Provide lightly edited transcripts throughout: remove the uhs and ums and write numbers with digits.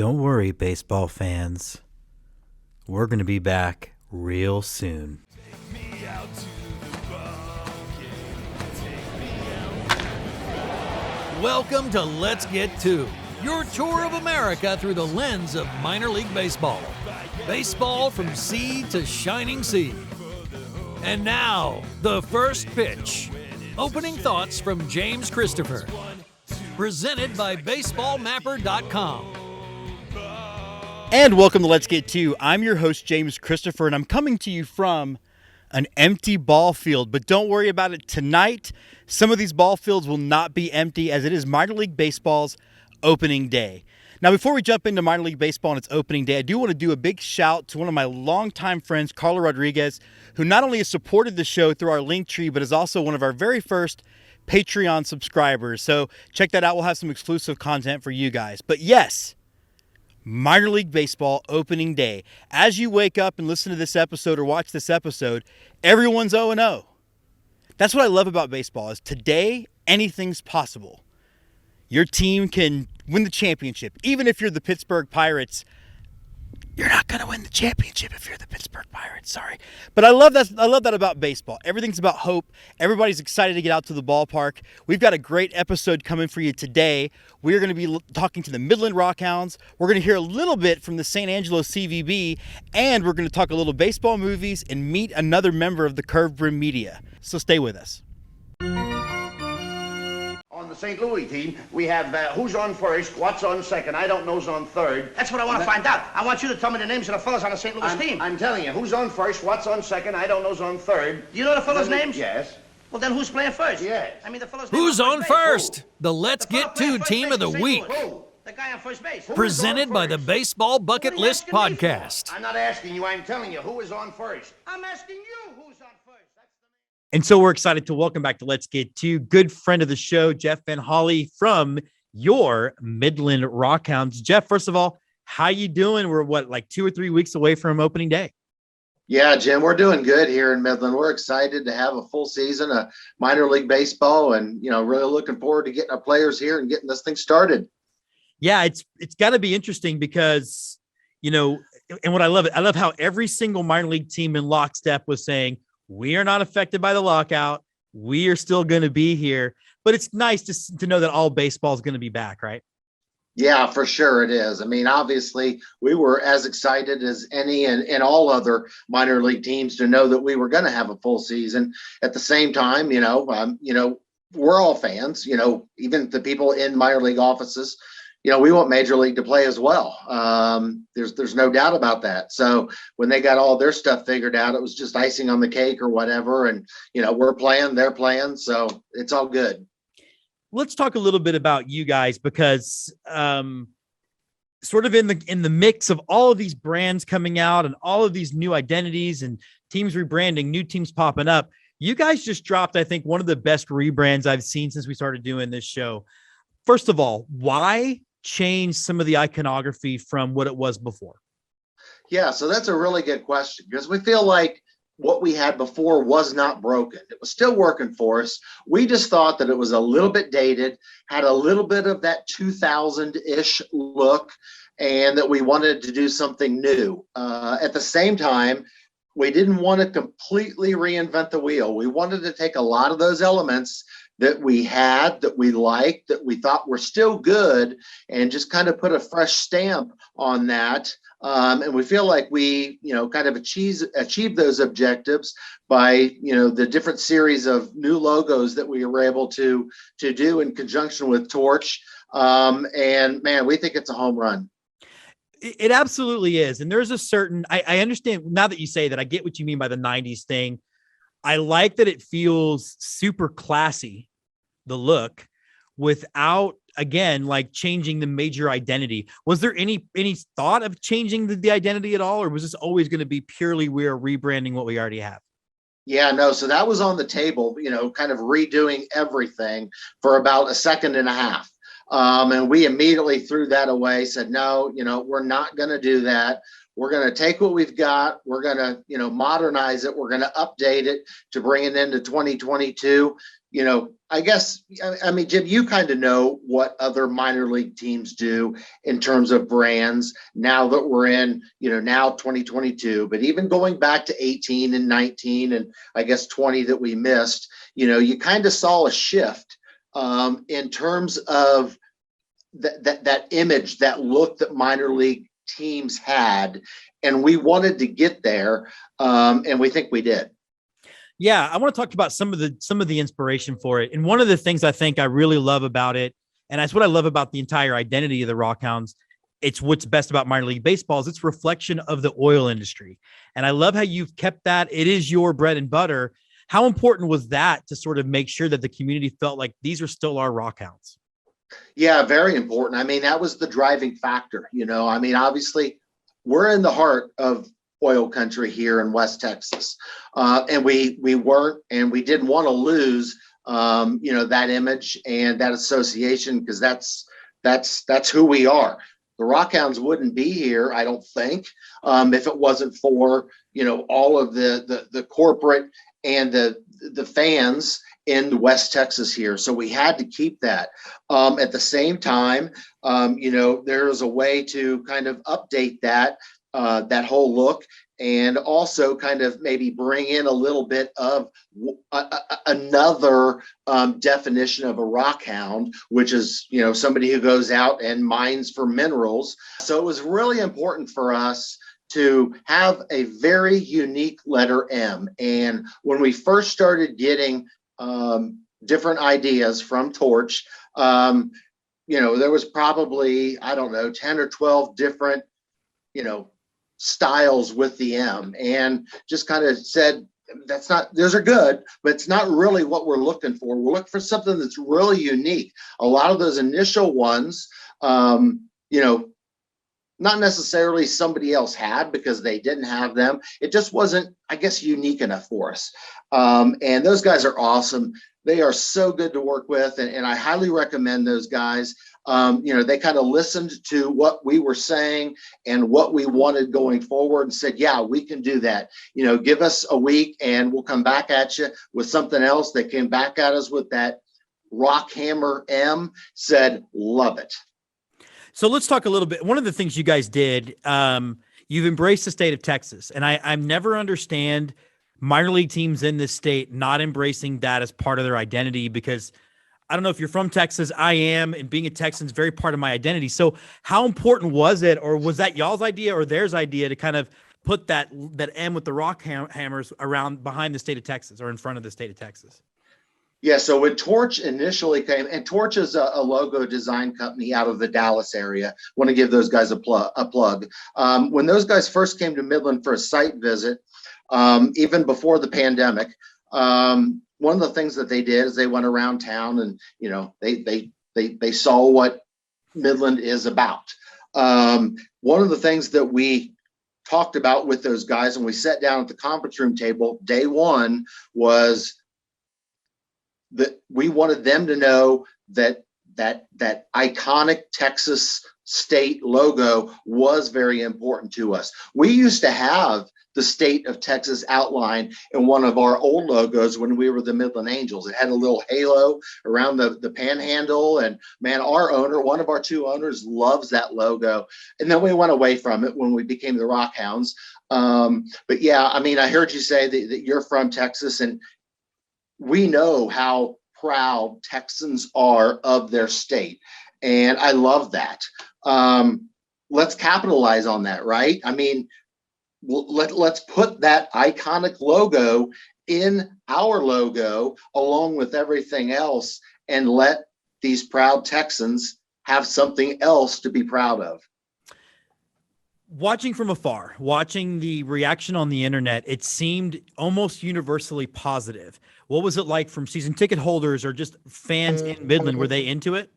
Don't worry, baseball fans. We're going to be back real soon. Welcome to Let's Get To, your tour of America through the lens of minor league baseball. Baseball from sea to shining sea. And now, the first pitch. Opening thoughts from James Christopher. Presented by BaseballMapper.com. And welcome to Let's Get To. I'm your host, James Christopher, and I'm coming to you from an empty ball field. But don't worry about it tonight. Some of these ball fields will not be empty as it is minor league baseball's opening day. Now, before we jump into minor league baseball and its opening day, I do want to do a big shout to one of my longtime friends, Carla Rodriguez, who not only has supported the show through our link tree, but is also one of our very first Patreon subscribers. So check that out. We'll have some exclusive content for you guys. But yes, minor league baseball opening day. As you wake up and listen to this episode or watch this episode, everyone's 0-0. That's what I love about baseball is today, anything's possible. Your team can win the championship. Even if you're the Pittsburgh Pirates, you're not going to win the championship if you're the Pittsburgh Pirates. Sorry. But I love that. I love that about baseball. Everything's about hope. Everybody's excited to get out to the ballpark. We've got a great episode coming for you today. We're going to be talking to the Midland Rockhounds. We're going to hear a little bit from the San Angelo CVB, and we're going to talk a little baseball movies and meet another member of the Curved Brim Media. So stay with us. On the St. Louis team, we have who's on first, what's on second, I don't know's on third. That's what I want to find out. I want you to tell me the names of the fellas on the St. Louis team. I'm telling you, who's on first, what's on second, I don't know's on third. Do you know the fellas' names? Yes. Well, then who's playing first? Yes. I mean, the fellas' Who's on base. first? The Let's The fella Get playing To first team base of the for St. week. Louis. Who? The guy on first base. Who is Presented on by the first? Baseball Bucket What are you List asking me for? podcast. I'm not asking you, I'm telling you, who is on first? I'm asking you who's on first. And so we're excited to welcome back to Let's Get To good friend of the show, Jeff Van Holly from your Midland Rockhounds. Jeff, first of all, how you doing? We're like 2 or 3 weeks away from opening day. Yeah, Jim, we're doing good here in Midland. We're excited to have a full season of minor league baseball and, really looking forward to getting our players here and getting this thing started. Yeah, it's got to be interesting because, and what I love how every single minor league team in lockstep was saying, we are not affected by the lockout. We are still going to be here. But it's nice to know that all baseball is going to be back, right? Yeah, for sure it is. I mean, obviously, we were as excited as any and all other minor league teams to know that we were going to have a full season. At the same time, we're all fans, even the people in minor league offices. We want Major League to play as well. There's no doubt about that. So when they got all their stuff figured out, it was just icing on the cake or whatever. And, we're playing, they're playing. So it's all good. Let's talk a little bit about you guys because sort of in the mix of all of these brands coming out and all of these new identities and teams rebranding, new teams popping up, you guys just dropped, I think, one of the best rebrands I've seen since we started doing this show. First of all, why change some of the iconography from what it was before? Yeah, so that's a really good question because we feel like what we had before was not broken. It was still working for us. We just thought that it was a little bit dated, had a little bit of that 2000-ish look, and that we wanted to do something new. At the same time, we didn't want to completely reinvent the wheel. We wanted to take a lot of those elements that we had, that we liked, that we thought were still good, and just kind of put a fresh stamp on that. And we feel like we, kind of achieved those objectives by, the different series of new logos that we were able to do in conjunction with Torch. And man, we think it's a home run. It absolutely is. And there's a certain, I understand now that you say that, I get what you mean by the 90s thing. I like that it feels super classy, the look, without, again, like changing the major identity. Was there any thought of changing the identity at all? Or was this always going to be purely we're rebranding what we already have? Yeah, no. So that was on the table, kind of redoing everything for about a second and a half. And we immediately threw that away, said, no, we're not going to do that. We're going to take what we've got. We're going to, modernize it. We're going to update it to bring it into 2022. I guess, I mean, Jim, you kind of know what other minor league teams do in terms of brands now that we're in, now 2022, but even going back to 18 and 19 and I guess 20 that we missed, you kind of saw a shift in terms of that image, that look that minor league teams had, and we wanted to get there, and we think we did. Yeah, I want to talk about some of the inspiration for it. And one of the things I think I really love about it, and that's what I love about the entire identity of the Rockhounds, it's what's best about minor league baseball is its reflection of the oil industry. And I love how you've kept that. It is your bread and butter. How important was that to sort of make sure that the community felt like these are still our Rockhounds? Yeah, very important. I mean, that was the driving factor. I mean, obviously, we're in the heart of oil country here in West Texas, and we weren't, and we didn't want to lose, that image and that association, because that's who we are. The Rockhounds wouldn't be here, I don't think, if it wasn't for all of the corporate and the fans in West Texas here. So we had to keep that. At the same time, there is a way to kind of update that whole look, and also kind of maybe bring in a little bit of another definition of a rockhound, which is, somebody who goes out and mines for minerals. So it was really important for us to have a very unique letter M. And when we first started getting different ideas from Torch, there was probably, I don't know, 10 or 12 different, styles with the M, and just kind of said, those are good, but it's not really what we're looking for. We're looking for something that's really unique. A lot of those initial ones, not necessarily somebody else had because they didn't have them. It just wasn't, I guess, unique enough for us. And those guys are awesome. They are so good to work with, and I highly recommend those guys. They kind of listened to what we were saying and what we wanted going forward and said, yeah, we can do that. Give us a week and we'll come back at you with something else. They came back at us with that Rock Hammer M, said, love it. So let's talk a little bit. One of the things you guys did, you've embraced the state of Texas, and I never understand minor league teams in this state not embracing that as part of their identity, because I don't know if you're from Texas. I am, and being a Texan is very part of my identity. So how important was it, or was that y'all's idea or theirs idea, to kind of put that M with the rock hammers around behind the state of Texas, or in front of the state of Texas? Yeah, so when Torch initially came, and Torch is a logo design company out of the Dallas area. Want to give those guys a plug. When those guys first came to Midland for a site visit, even before the pandemic, one of the things that they did is they went around town and, they saw what Midland is about. One of the things that we talked about with those guys, and we sat down at the conference room table day one, was that we wanted them to know that iconic Texas state logo was very important to us. We used to have the state of Texas outline in one of our old logos when we were the Midland Angels. It had a little halo around the panhandle, and man, one of our two owners loves that logo. And then we went away from it when we became the Rockhounds. But yeah, I mean, I heard you say that you're from Texas, and we know how proud Texans are of their state. And I love that. Let's capitalize on that, right? I mean, let's put that iconic logo in our logo along with everything else, and let these proud Texans have something else to be proud of. Watching from afar, watching the reaction on the internet, it seemed almost universally positive. What was it like from season ticket holders or just fans in Midland? Were they into it?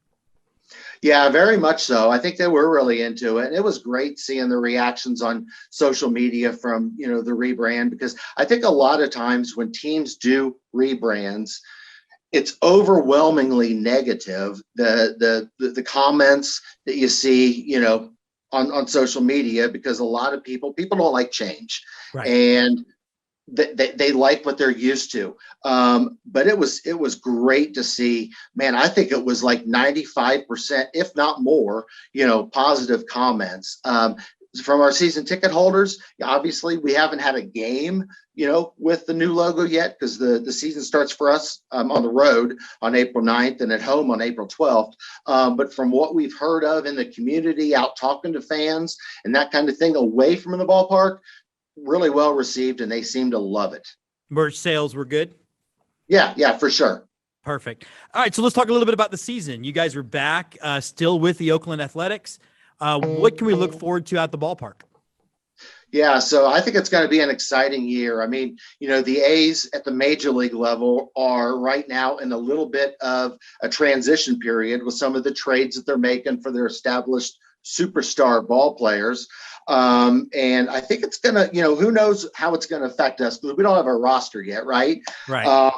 Yeah, very much so. I think they were really into it. And it was great seeing the reactions on social media from, the rebrand, because I think a lot of times when teams do rebrands, it's overwhelmingly negative. The comments that you see, on social media, because a lot of people don't like change, Right. and they like what they're used to. But it was great to see, man. I think it was like 95%, if not more, positive comments. From our season ticket holders, obviously we haven't had a game, with the new logo yet, because the season starts for us on the road on April 9th and at home on April 12th. But from what we've heard of in the community, out talking to fans and that kind of thing away from the ballpark, really well received, and they seem to love it. Merch sales were good? Yeah, for sure. Perfect. All right, so let's talk a little bit about the season. You guys are back, still with the Oakland Athletics. What can we look forward to at the ballpark? Yeah, so I think it's going to be an exciting year. I mean, the A's at the major league level are right now in a little bit of a transition period with some of the trades that they're making for their established superstar ball players. And I think it's going to, who knows how it's going to affect us, because we don't have a roster yet, right? Right.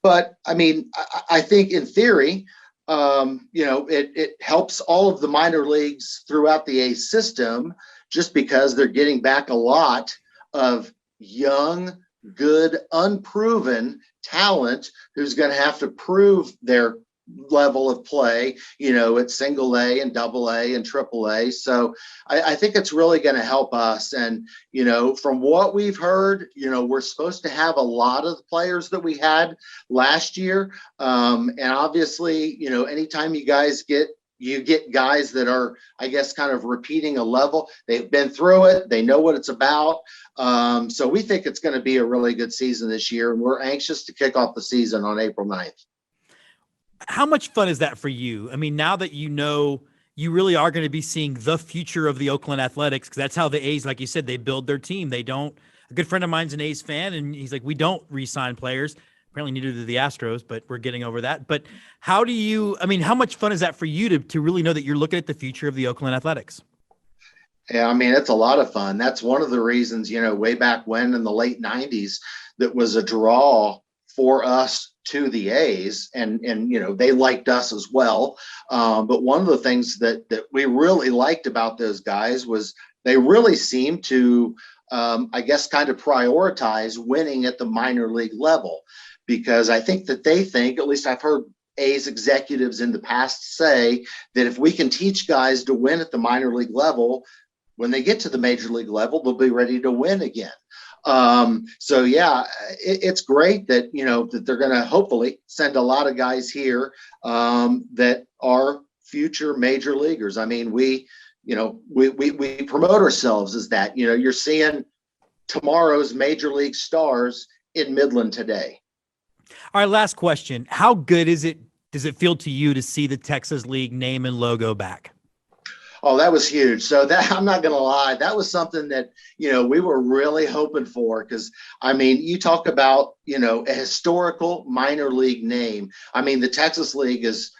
But I mean, I think in theory, it helps all of the minor leagues throughout the A system, just because they're getting back a lot of young, good, unproven talent who's going to have to prove their level of play, at single A and double A and triple A. So I think it's really going to help us. And, from what we've heard, we're supposed to have a lot of the players that we had last year. And obviously, anytime you get guys that are, I guess, kind of repeating a level, they've been through it, they know what it's about. So we think it's going to be a really good season this year, and we're anxious to kick off the season on April 9th. How much fun is that for you? I mean, now that you really are going to be seeing the future of the Oakland Athletics, because that's how the A's, like you said, they build their team. A good friend of mine's an A's fan, and he's like, we don't re-sign players. Apparently neither do the Astros, but we're getting over that. But how much fun is that for you to really know that you're looking at the future of the Oakland Athletics? Yeah, I mean, it's a lot of fun. That's one of the reasons, way back when in the late 90s, that was a draw for us to the A's, and they liked us as well. But one of the things that we really liked about those guys was they really seemed to, I guess, kind of prioritize winning at the minor league level, because I think that they think, at least I've heard A's executives in the past say, that if we can teach guys to win at the minor league level, when they get to the major league level, they'll be ready to win again. So yeah, it's great that, that they're going to hopefully send a lot of guys here, that are future major leaguers. I mean, we promote ourselves as that, you're seeing tomorrow's major league stars in Midland today. All right, last question. How good does it feel to you to see the Texas League name and logo back? Oh, that was huge. So that, I'm not going to lie, that was something that, we were really hoping for, because, I mean, you talk about, a historical minor league name. I mean, the Texas League is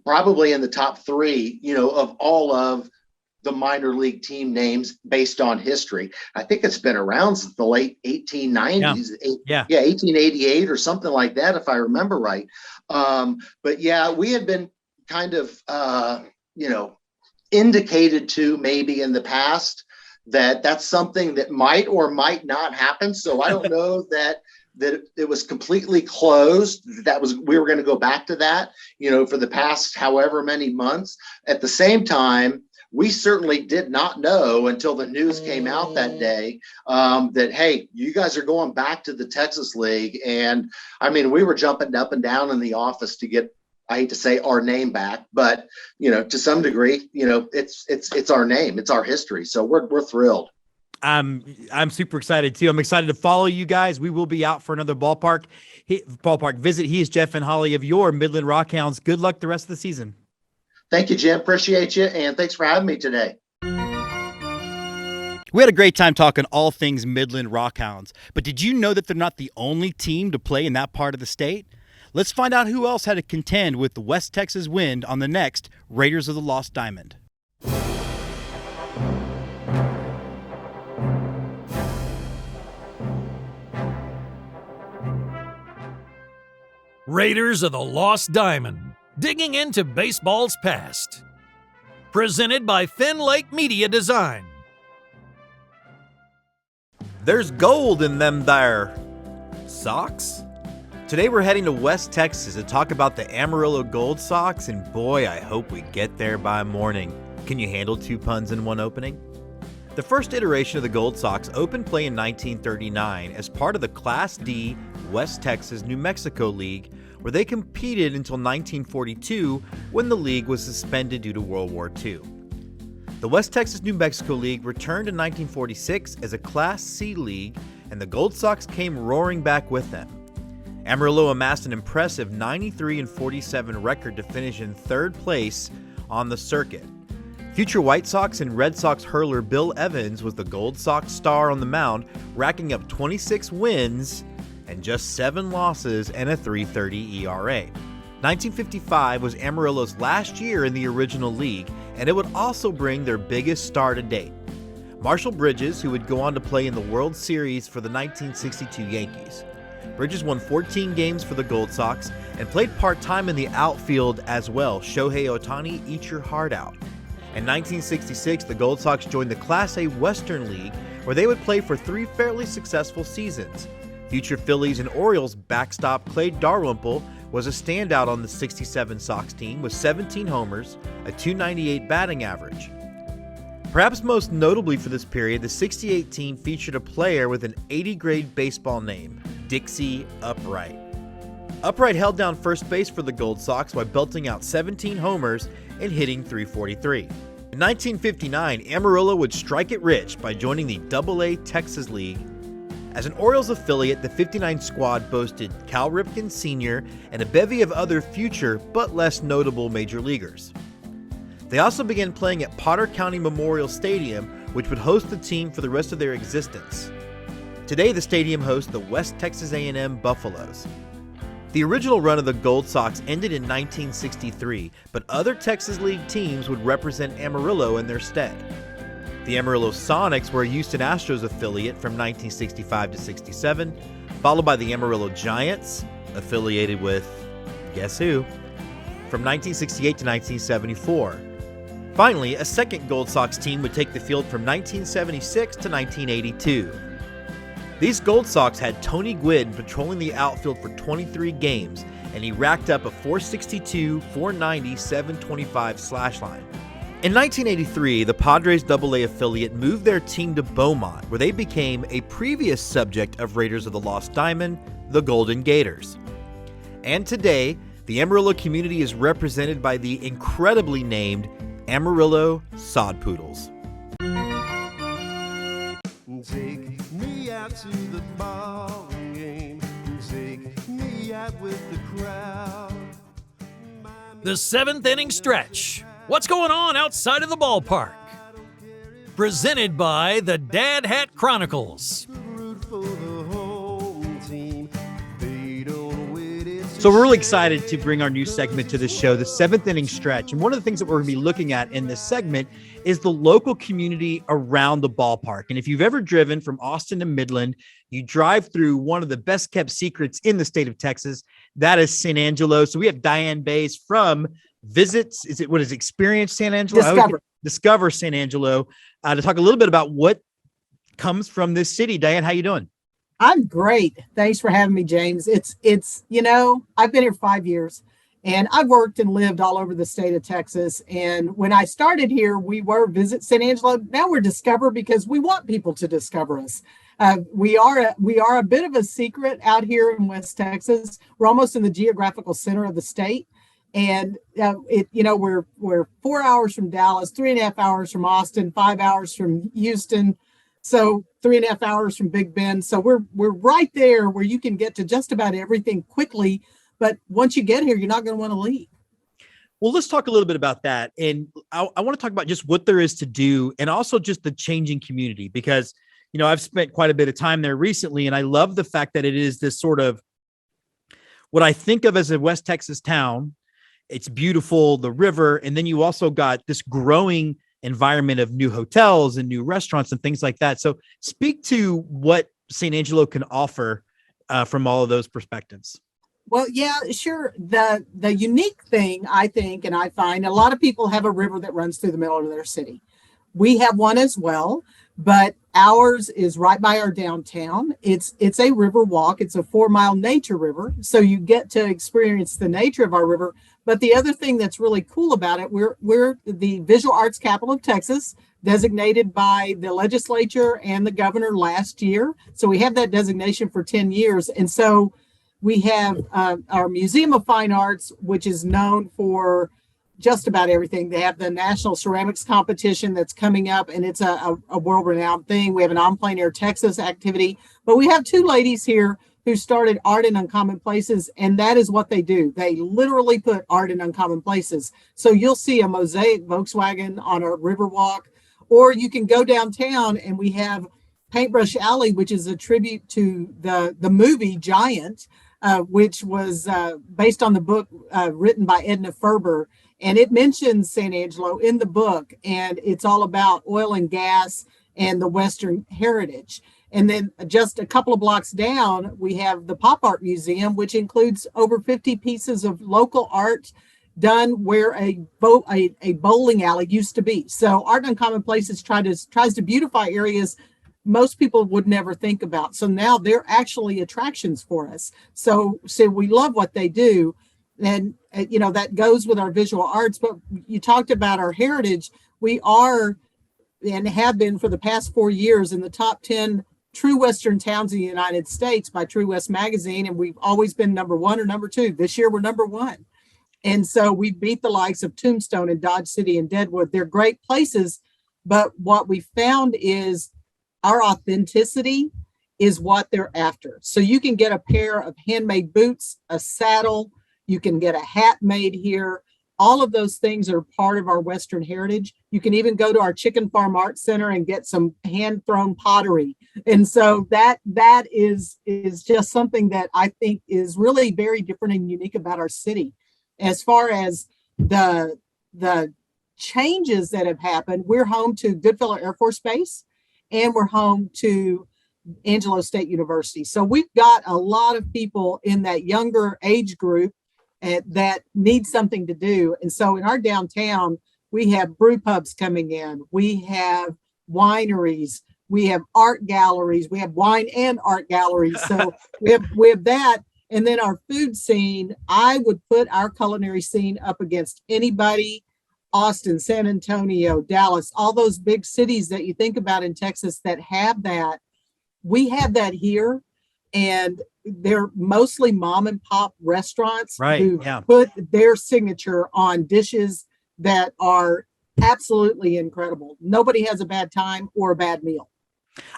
probably in the top 3, of all of the minor league team names based on history. I think it's been around since the late 1890s. Yeah, 1888 or something like that, if I remember right. But yeah, we had been kind of, indicated to maybe in the past that that's something that might or might not happen. So I don't know that it was completely closed. We were going to go back to that, for the past however many months. At the same time, we certainly did not know until the news came out that day, that, hey, you guys are going back to the Texas League. And I mean, we were jumping up and down in the office to get, I hate to say, our name back, but to some degree, it's our name, it's our history. So we're thrilled. I'm super excited too. I'm excited to follow you guys. We will be out for another ballpark visit. He is Jeff and Holly of your Midland Rockhounds. Good luck the rest of the season. Thank you, Jim. Appreciate you. And thanks for having me today. We had a great time talking all things Midland Rockhounds, but did you know that they're not the only team to play in that part of the state? Let's find out who else had to contend with the West Texas Wind on the next Raiders of the Lost Diamond. Raiders of the Lost Diamond, digging into baseball's past. Presented by Thin Lake Media Design. There's gold in them there socks. Today we're heading to West Texas to talk about the Amarillo Gold Sox, and boy, I hope we get there by morning. Can you handle 2 puns in one opening? The first iteration of the Gold Sox opened play in 1939 as part of the Class D West Texas New Mexico League, where they competed until 1942 when the league was suspended due to World War II. The West Texas New Mexico League returned in 1946 as a Class C league, and the Gold Sox came roaring back with them. Amarillo amassed an impressive 93-47 record to finish in 3rd place on the circuit. Future White Sox and Red Sox hurler Bill Evans was the Gold Sox star on the mound, racking up 26 wins and just 7 losses and a .330 ERA. 1955 was Amarillo's last year in the original league, and it would also bring their biggest star to date. Marshall Bridges, who would go on to play in the World Series for the 1962 Yankees. Bridges won 14 games for the Gold Sox and played part-time in the outfield as well. Shohei Ohtani, eat your heart out. In 1966, the Gold Sox joined the Class A Western League, where they would play for 3 fairly successful seasons. Future Phillies and Orioles backstop Clay Darwimple was a standout on the 67 Sox team with 17 homers, a .298 batting average. Perhaps most notably for this period, the 68 team featured a player with an 80-grade baseball name, Dixie Upright. Upright held down first base for the Gold Sox by belting out 17 homers and hitting .343. In 1959, Amarillo would strike it rich by joining the AA Texas League. As an Orioles affiliate, the 59 squad boasted Cal Ripken Sr. and a bevy of other future but less notable major leaguers. They also began playing at Potter County Memorial Stadium, which would host the team for the rest of their existence. Today, the stadium hosts the West Texas A&M Buffaloes. The original run of the Gold Sox ended in 1963, but other Texas League teams would represent Amarillo in their stead. The Amarillo Sonics were a Houston Astros affiliate from 1965 to 67, followed by the Amarillo Giants, affiliated with, guess who, from 1968 to 1974. Finally, a second Gold Sox team would take the field from 1976 to 1982. These Gold Sox had Tony Gwynn patrolling the outfield for 23 games, and he racked up a .462, .490, .725 slash line. In 1983, the Padres AA affiliate moved their team to Beaumont, where they became a previous subject of Raiders of the Lost Diamond, the Golden Gators. And today, the Amarillo community is represented by the incredibly named Amarillo Sod Poodles. Take me out to the ball game. Take me out with the crowd. The 7th inning stretch. What's going on outside of the ballpark? Presented by the Dad Hat Chronicles. Root for the home team. They don't wait it. So we're really excited to bring our new segment to the show, the 7th inning stretch. And one of the things that we're going to be looking at in this segment is the local community around the ballpark. And if you've ever driven from Austin to Midland, you drive through one of the best kept secrets in the state of Texas. That is San Angelo. So we have Diann Bays from Experience San Angelo? Discover San Angelo to talk a little bit about what comes from this city. Diann, how you doing? I'm great. Thanks for having me, James. It's I've been here 5 years. And I've worked and lived all over the state of Texas. And when I started here, we were Visit San Angelo. Now we're Discover because we want people to discover us. We are a bit of a secret out here in West Texas. We're almost in the geographical center of the state. And we're 4 hours from Dallas, 3.5 hours from Austin, 5 hours from Houston. So 3.5 hours from Big Bend. So we're right there where you can get to just about everything quickly. But once you get here, you're not going to want to leave. Well, let's talk a little bit about that. And I want to talk about just what there is to do and also just the changing community, because, I've spent quite a bit of time there recently. And I love the fact that it is this sort of what I think of as a West Texas town. It's beautiful, the river. And then you also got this growing environment of new hotels and new restaurants and things like that. So speak to what San Angelo can offer from all of those perspectives. Well, yeah, sure. The unique thing I think, and I find a lot of people have a river that runs through the middle of their city. We have one as well, but ours is right by our downtown. It's a river walk. It's a 4 mile nature river, so you get to experience the nature of our river. But the other thing that's really cool about it, we're the visual arts capital of Texas, designated by the legislature and the governor last year. So we have that designation for 10 years, and so we have our Museum of Fine Arts, which is known for just about everything. They have the National Ceramics Competition that's coming up, and it's a world-renowned thing. We have an On Plein Air Texas activity, but we have two ladies here who started Art in Uncommon Places, and that is what they do. They literally put art in uncommon places. So you'll see a mosaic Volkswagen on a river walk, or you can go downtown and we have Paintbrush Alley, which is a tribute to the movie Giant, which was based on the book written by Edna Ferber. And it mentions San Angelo in the book, and it's all about oil and gas and the Western heritage. And then just a couple of blocks down, we have the Pop Art Museum, which includes over 50 pieces of local art done where a bowling alley used to be. So Art in Uncommon Places tries to beautify areas most people would never think about. So now they're actually attractions for us. So we love what they do. And, that goes with our visual arts. But you talked about our heritage. We are and have been for the past 4 years in the top 10 true Western towns in the United States by True West Magazine. And we've always been number one or number two. This year, we're number one. And so we beat the likes of Tombstone and Dodge City and Deadwood. They're great places. But what we found is our authenticity is what they're after. So you can get a pair of handmade boots, a saddle, you can get a hat made here. All of those things are part of our Western heritage. You can even go to our Chicken Farm Art Center and get some hand-thrown pottery. And so that is just something that I think is really very different and unique about our city. As far as the changes that have happened, we're home to Goodfellow Air Force Base, and we're home to Angelo State University. So we've got a lot of people in that younger age group that need something to do. And so in our downtown, we have brew pubs coming in. We have wineries. We have art galleries. We have wine and art galleries. So we have that. And then our food scene, I would put our culinary scene up against anybody. Austin, San Antonio, Dallas, all those big cities that you think about in Texas that have that. We have that here, and they're mostly mom and pop restaurants who put their signature on dishes that are absolutely incredible. Nobody has a bad time or a bad meal.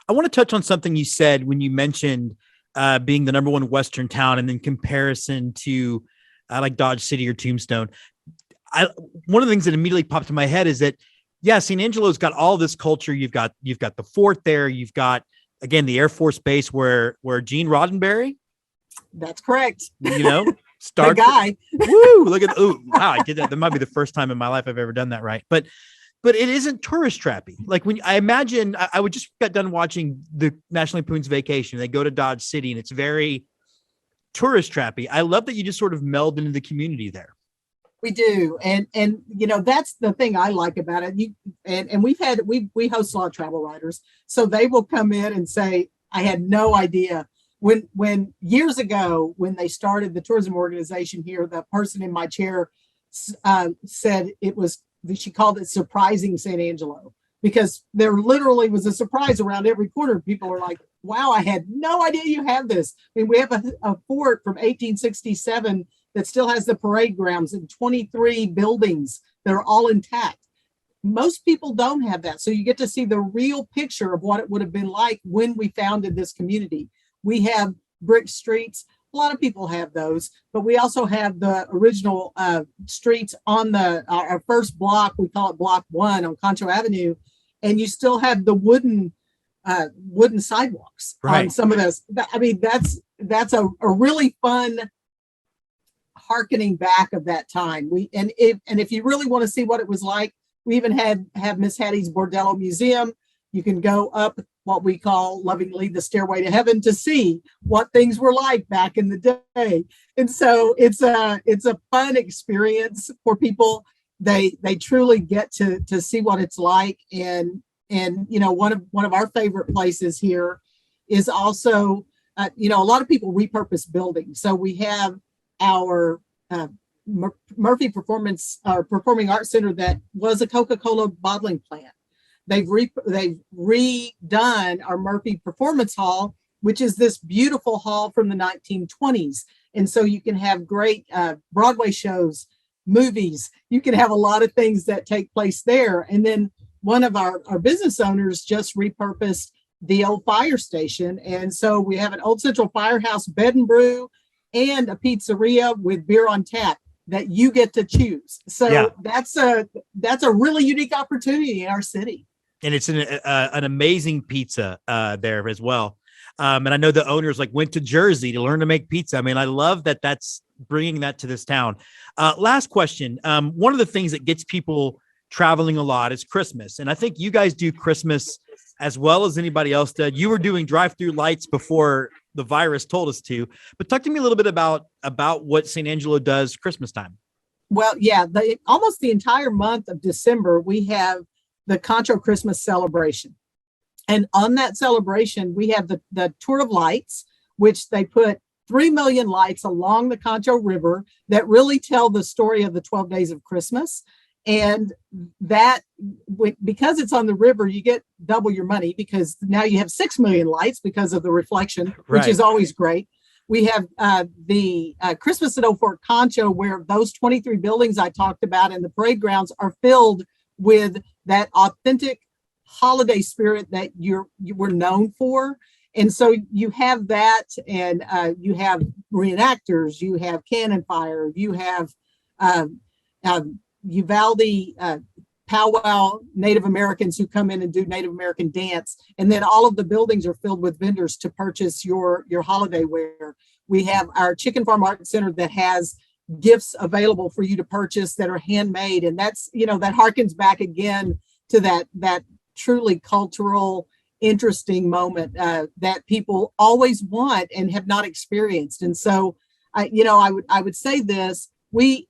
I want to touch on something you said when you mentioned being the number one Western town, and in comparison to like Dodge City or Tombstone. One of the things that immediately popped in my head is that, San Angelo's got all this culture. You've got the fort there. You've got, again, the Air Force Base where Gene Roddenberry. That's correct. Star the guy. Woo! Look at wow! I did that. That might be the first time in my life I've ever done that right. But it isn't tourist trappy. Like when I imagine, I would just got done watching the National Lampoon's Vacation. They go to Dodge City, and it's very tourist trappy. I love that you just sort of meld into the community there. We do. And that's the thing I like about it. We host a lot of travel writers. So they will come in and say, I had no idea when years ago, when they started the tourism organization here, the person in my chair said she called it surprising San Angelo, because there literally was a surprise around every corner. People are like, wow, I had no idea you have this. I mean, we have a fort from 1867 that still has the parade grounds and 23 buildings that are all intact. Most people don't have that. So you get to see the real picture of what it would have been like when we founded this community. We have brick streets. A lot of people have those, but we also have the original streets on our first block. We call it Block 1 on Concho Avenue. And you still have the wooden sidewalks on some of those. I mean, that's a really fun harkening back of that time. If you really want to see what it was like, we even have Miss Hattie's Bordello Museum. You can go up what we call lovingly the stairway to heaven to see what things were like back in the day. And so it's a fun experience for people. They truly get to see what it's like. And one of our favorite places here is also, a lot of people repurpose buildings. So we have our Murphy Performing Arts Center that was a Coca-Cola bottling plant. They've redone our Murphy Performance Hall, which is this beautiful hall from the 1920s. And so you can have great Broadway shows, movies. You can have a lot of things that take place there. And then one of our business owners just repurposed the old fire station. And so we have an Old Central Firehouse bed and brew and a pizzeria with beer on tap that you get to choose. So that's a really unique opportunity in our city. And it's an amazing pizza there as well. And I know the owners went to Jersey to learn to make pizza. I mean, I love that that's bringing that to this town. Last question. One of the things that gets people traveling a lot is Christmas. And I think you guys do Christmas as well as anybody else did. You were doing drive-through lights before the virus told us to, but talk to me a little bit about what St. Angelo does Christmas time. Well, yeah, almost the entire month of December, we have the Concho Christmas celebration. And on that celebration, we have the Tour of Lights, which they put 3 million lights along the Concho River that really tell the story of the 12 days of Christmas. And that, because it's on the river, you get double your money because now you have 6 million lights because of the reflection, which is always great. We have the Christmas at Old Fort Concho, where those 23 buildings I talked about in the parade grounds are filled with that authentic holiday spirit that you were known for. And so you have that, and you have reenactors, you have cannon fire, you have Uvalde powwow Native Americans who come in and do Native American dance. And then all of the buildings are filled with vendors to purchase your holiday wear. We have our Chicken Farm Art Center that has gifts available for you to purchase that are handmade. And that's, that harkens back again to that truly cultural, interesting moment that people always want and have not experienced. And so, I would say this. We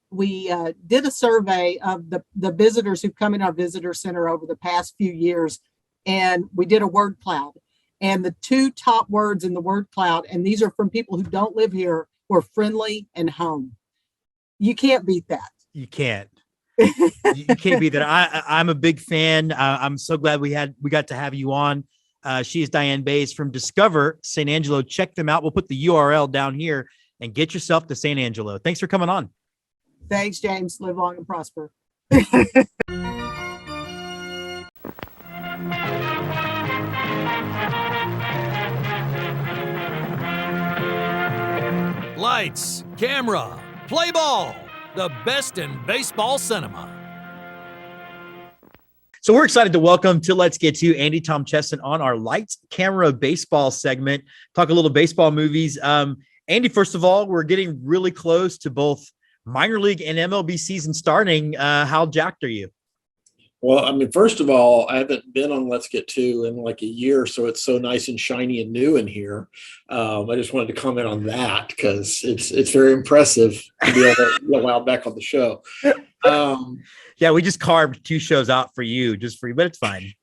did a survey of the visitors who've come in our visitor center over the past few years, and we did a word cloud. And the 2 top words in the word cloud, and these are from people who don't live here, were friendly and home. You can't beat that. You can't. You can't beat that. I'm a big fan. I'm so glad we got to have you on. She is Diann Bays from Discover St. Angelo. Check them out. We'll put the URL down here and get yourself to St. Angelo. Thanks for coming on. Thanks, James. Live long and prosper. Lights, camera, play ball. The best in baseball cinema. So we're excited to welcome to Let's Get To Andy Tom Chesson on our Lights, Camera, Baseball segment. Talk a little baseball movies. Andy, first of all, we're getting really close to both minor league and MLB season starting. How jacked are you? Well, I mean, first of all, I haven't been on Let's Get To in like a year, so it's so nice and shiny and new in here. I just wanted to comment on that because it's very impressive to be able to be allowed back on the show. Yeah, we just carved 2 shows out for you, but it's fine.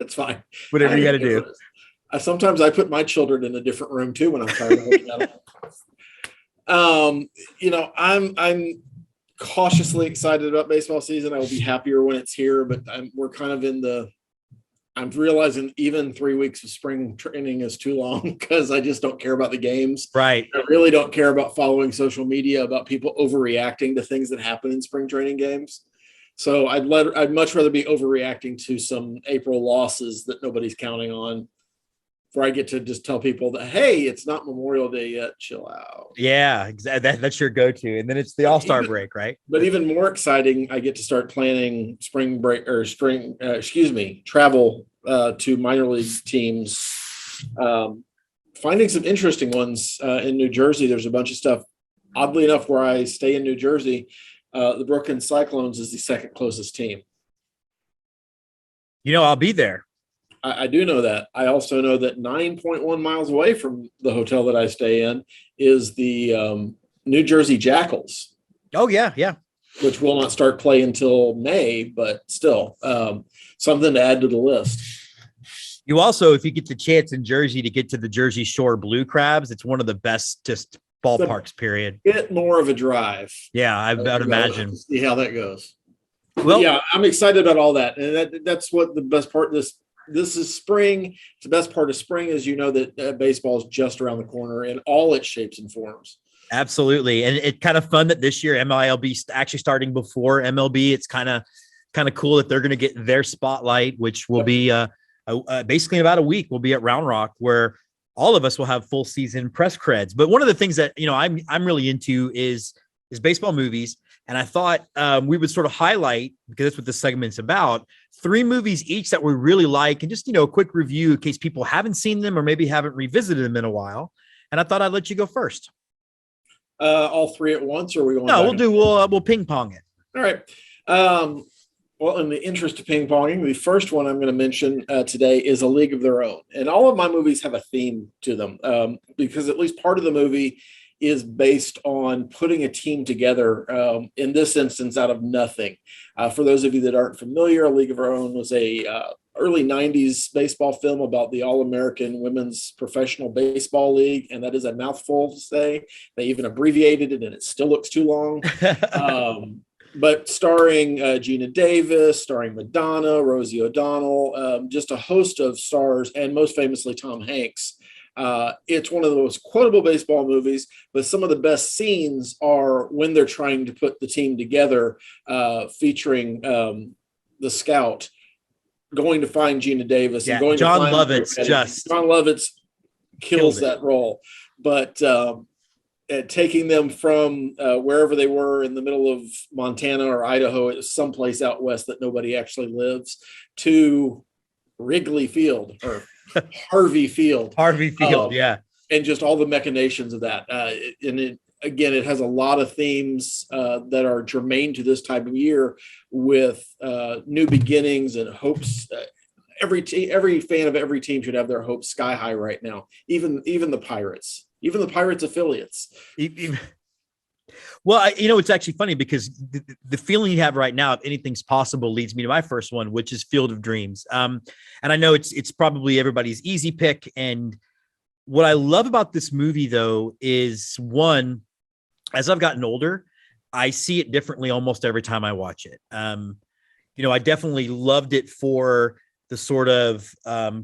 It's fine. Whatever you got to do. Sometimes I put my children in a different room too when I'm tired of looking at them. I'm cautiously excited about baseball season. I will be happier when it's here, but we're kind of I'm realizing even 3 weeks of spring training is too long because I just don't care about the games. Right. I really don't care about following social media about people overreacting to things that happen in spring training games. So I'd much rather be overreacting to some April losses that nobody's counting on, where I get to just tell people that, hey, it's not Memorial Day yet. Chill out. Yeah, exactly. That's your go-to. And then it's the All-Star break, right? But even more exciting, I get to start planning travel to minor league teams. Finding some interesting ones in New Jersey. There's a bunch of stuff. Oddly enough, where I stay in New Jersey, the Brooklyn Cyclones is the second closest team. I'll be there. I do know that. I also know that 9.1 miles away from the hotel that I stay in is the New Jersey Jackals. Oh, yeah, yeah. Which will not start play until May, but still something to add to the list. You also, if you get the chance in Jersey to get to the Jersey Shore Blue Crabs, it's one of the best just ballparks, period. Bit more of a drive. Yeah, I would imagine. See how that goes. Well, yeah, I'm excited about all that. And that's what the best part of this is spring. It's the best part of spring is, that baseball is just around the corner in all its shapes and forms. Absolutely. And it's kind of fun that this year MILB is actually starting before MLB. It's kind of cool that they're going to get their spotlight, which will be basically in about a week. We'll be at Round Rock, where all of us will have full season press creds. But one of the things that, I'm really into is baseball movies. And I thought we would sort of highlight, because that's what this segment's about, 3 movies each that we really like, and just, a quick review in case people haven't seen them or maybe haven't revisited them in a while. And I thought I'd let you go first. All 3 at once, or are we going? No, we'll ping pong it. All right. Well, in the interest of ping ponging, the first one I'm going to mention today is A League of Their Own. And all of my movies have a theme to them because at least part of the movie is based on putting a team together, in this instance, out of nothing. For those of you that aren't familiar, A League of Their Own was a early 90s baseball film about the All-American Women's Professional Baseball League, and that is a mouthful to say. They even abbreviated it, and it still looks too long. But starring Gina Davis, starring Madonna, Rosie O'Donnell, just a host of stars, and most famously Tom Hanks. It's one of the most quotable baseball movies, but some of the best scenes are when they're trying to put the team together, featuring the scout going to find Gina Davis. Yeah, and going John to find Lovitz John Lovitz kills that role. But taking them from wherever they were in the middle of Montana or Idaho, it was someplace out west that nobody actually lives, to Wrigley Field or Harvey Field. Yeah. And just all the machinations of that. It has a lot of themes that are germane to this type of year, with new beginnings and hopes. Every fan of every team should have their hopes sky high right now. Even the Pirates. Even the Pirates affiliates. Well, it's actually funny because the feeling you have right now, if anything's possible, leads me to my first one, which is Field of Dreams. And I know it's probably everybody's easy pick. And what I love about this movie, though, is one, as I've gotten older, I see it differently almost every time I watch it. I definitely loved it for the sort of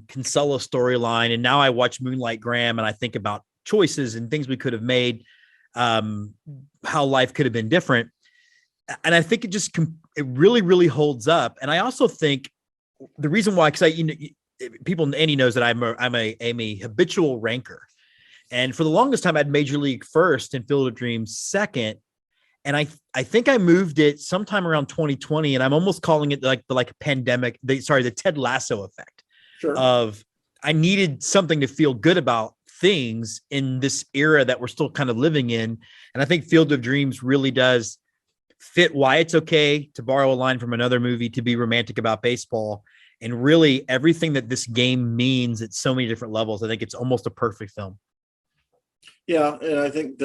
Kinsella storyline. And now I watch Moonlight Graham and I think about choices and things we could have made, how life could have been different. And I think it really, really holds up. And I also think the reason why, because Andy knows that I'm a habitual ranker. And for the longest time, I had Major League first and Field of Dreams second. And I think I moved it sometime around 2020, and I'm almost calling it like a pandemic, the Ted Lasso effect. Sure. Of I needed something to feel good about things in this era that we're still kind of living in. And I think Field of Dreams really does fit why it's okay, to borrow a line from another movie, to be romantic about baseball, and really everything that this game means at so many different levels. I think it's almost a perfect film. Yeah. And I think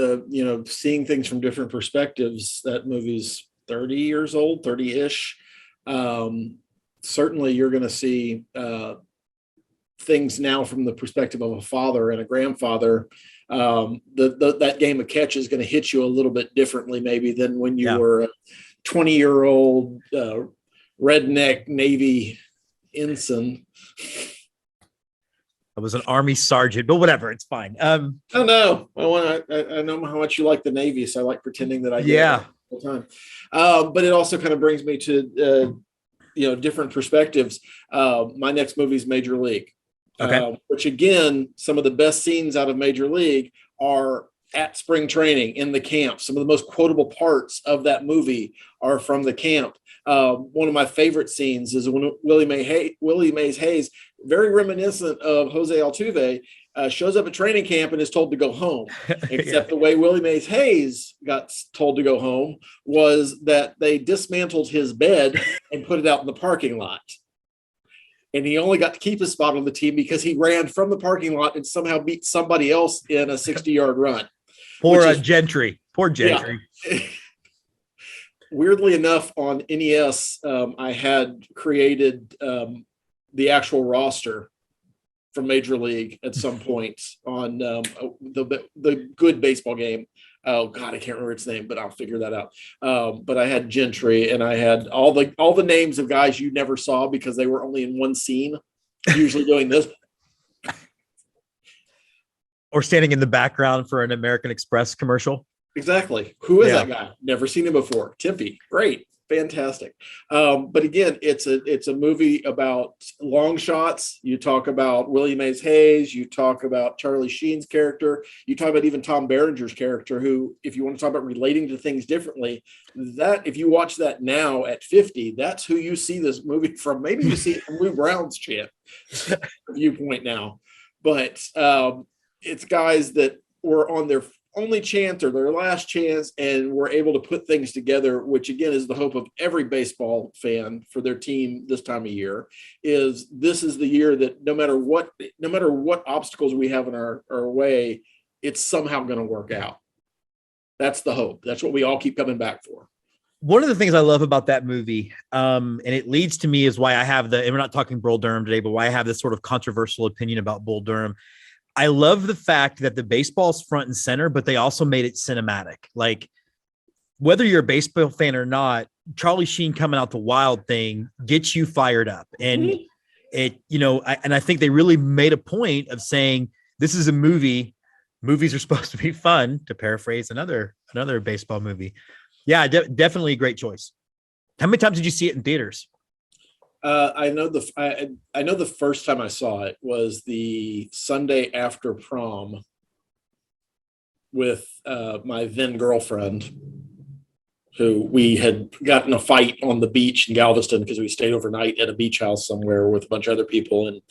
seeing things from different perspectives, that movie's 30 years old, 30-ish. Certainly you're going to see things now from the perspective of a father and a grandfather. That game of catch is going to hit you a little bit differently maybe than when you were a 20-year-old redneck Navy ensign. I was an Army sergeant, but whatever, it's fine. I know. I know how much you like the Navy, so I like pretending that I do all the time. But it also kind of brings me to different perspectives. My next movie is Major League. Okay. Which again, some of the best scenes out of Major League are at spring training in the camp. Some of the most quotable parts of that movie are from the camp. One of my favorite scenes is when Willie Mays Hayes, very reminiscent of Jose Altuve, shows up at training camp and is told to go home. Except the way Willie Mays Hayes got told to go home was that they dismantled his bed and put it out in the parking lot. and he only got to keep his spot on the team because he ran from the parking lot and somehow beat somebody else in a 60-yard run. Poor Gentry. Poor Gentry. Yeah. Weirdly enough, on NES, I had created the actual roster from Major League at some point on the good baseball game. Oh God, I can't remember its name, but I'll figure that out. But I had Gentry, and I had all the names of guys you never saw because they were only in one scene, usually doing this. Or standing in the background for an American Express commercial. Exactly. Who is that guy? Never seen him before. Tippy. Great. Fantastic. But again, it's a movie about long shots. You talk about Willie Mays Hayes. You talk about Charlie Sheen's character. You talk about even Tom Berenger's character, who, if you want to talk about relating to things differently, that if you watch that now at 50, that's who you see this movie from. Maybe you see it from Lou Brown's viewpoint now. But it's guys that were on their only chance or their last chance and were able to put things together, which again is the hope of every baseball fan for their team this time of year. This is the year that no matter what obstacles we have in our way, it's somehow going to work out. That's the hope. That's what we all keep coming back for. One of the things I love about that movie, and it leads to me, is why I have and we're not talking Bull Durham today, but why I have this sort of controversial opinion about Bull Durham. I love the fact that the baseball's front and center, but they also made it cinematic. Like, whether you're a baseball fan or not, Charlie Sheen coming out the Wild thing gets you fired up. And I think they really made a point of saying, this is a movie. Movies are supposed to be fun, to paraphrase another baseball movie. Yeah, definitely a great choice. How many times did you see it in theaters? I know the first time I saw it was the Sunday after prom with my then girlfriend, who we had gotten a fight on the beach in Galveston because we stayed overnight at a beach house somewhere with a bunch of other people, and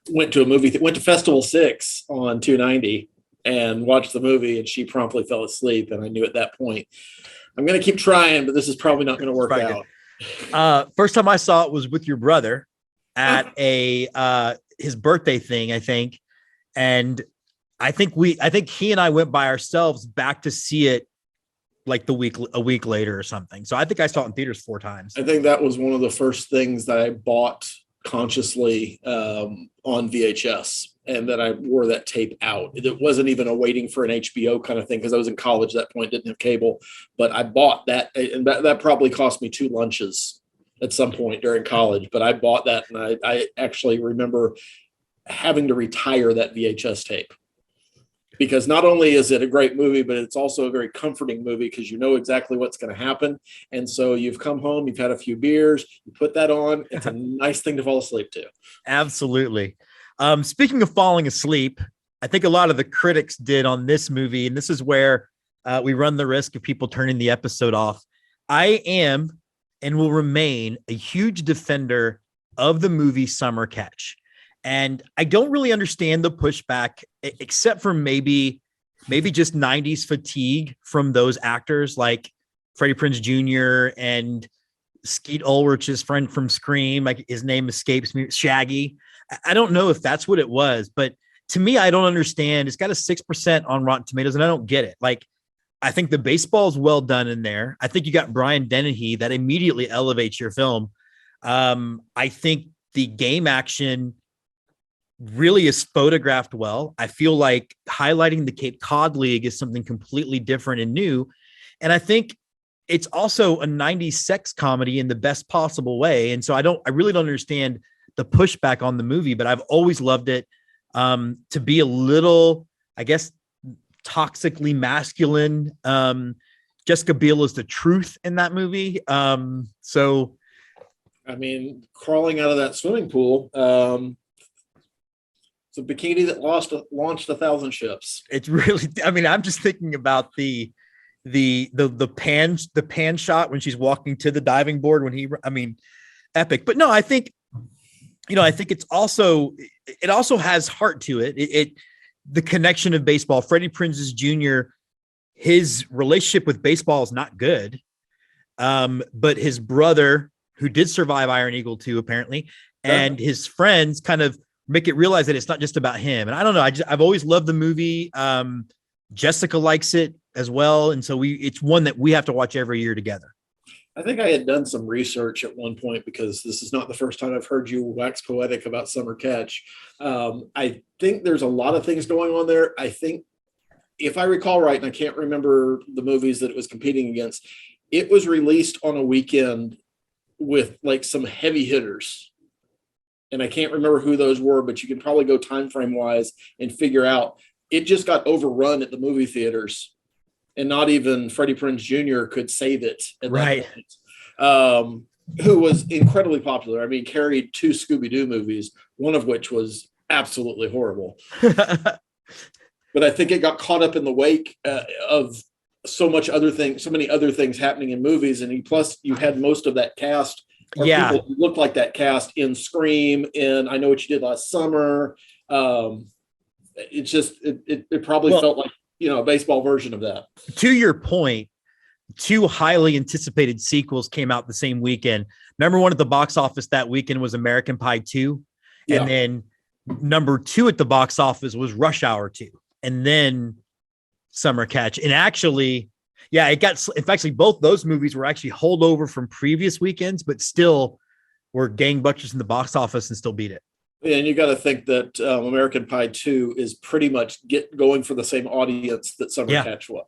went to Festival 6 on 290 and watched the movie, and she promptly fell asleep. And I knew at that point, I'm going to keep trying, but this is probably not going to work out. First time I saw it was with your brother at his birthday thing, I think. And I think he and I went by ourselves back to see it like a week later or something. So I think I saw it in theaters 4 times. I think that was one of the first things that I bought consciously on VHS, and that I wore that tape out. It wasn't even a waiting for an HBO kind of thing, because I was in college at that point, didn't have cable, but I bought that, and that probably cost me 2 lunches at some point during college, but I bought that, and I actually remember having to retire that VHS tape, because not only is it a great movie, but it's also a very comforting movie, because you know exactly what's going to happen. And so you've come home, you've had a few beers, you put that on. It's a nice thing to fall asleep to. Absolutely. Speaking of falling asleep, I think a lot of the critics did on this movie, and this is where we run the risk of people turning the episode off. I am and will remain a huge defender of the movie Summer Catch. And I don't really understand the pushback, except for maybe just 90s fatigue from those actors like Freddie Prinze Jr. and Skeet Ulrich's friend from Scream, like his name escapes me, Shaggy. I don't know if that's what it was, but to me, I don't understand. It's got a 6% on Rotten Tomatoes, and I don't get it. Like, I think the baseball is well done in there. I think you got Brian Dennehy that immediately elevates your film. I think the game action really is photographed well. I feel like highlighting the Cape Cod League is something completely different and new. And I think it's also a 90s sex comedy in the best possible way. And so I really don't understand the pushback on the movie, but I've always loved it to be a little, I guess, toxically masculine. Jessica Biel is the truth in that movie. So, I mean, crawling out of that swimming pool, it's a bikini that launched 1,000 ships. It's really, I mean, I'm just thinking about the pan shot when she's walking to the diving board epic. But no, I think it also has heart to it. The connection of baseball, Freddie Prinze Jr., his relationship with baseball is not good. But his brother, who did survive Iron Eagle 2, apparently, and his friends kind of make it realize that it's not just about him. And I don't know, I've always loved the movie. Jessica likes it as well, and so it's one that we have to watch every year together. I think I had done some research at one point, because this is not the first time I've heard you wax poetic about Summer Catch. I think there's a lot of things going on there. I think, if I recall right, and I can't remember the movies that it was competing against, it was released on a weekend with like some heavy hitters. And I can't remember who those were, but you can probably go time frame wise and figure out. It just got overrun at the movie theaters. And not even Freddie Prinze Jr. could save it. Right. Who was incredibly popular. I mean, carried 2 Scooby-Doo movies, one of which was absolutely horrible. But I think it got caught up in the wake of so many other things happening in movies. And plus you had most of that cast, or people who looked like that cast, in Scream, in I Know What You Did Last Summer. It probably felt like, a baseball version of that. To your point, 2 highly anticipated sequels came out the same weekend. Number 1 at the box office that weekend was American Pie 2. Yeah. And then number 2 at the box office was Rush Hour 2. And then Summer Catch. And actually, both those movies were actually holdover from previous weekends, but still were gangbusters in the box office and still beat it. And you got to think that American Pie 2 is pretty much going for the same audience that Summer Catch was.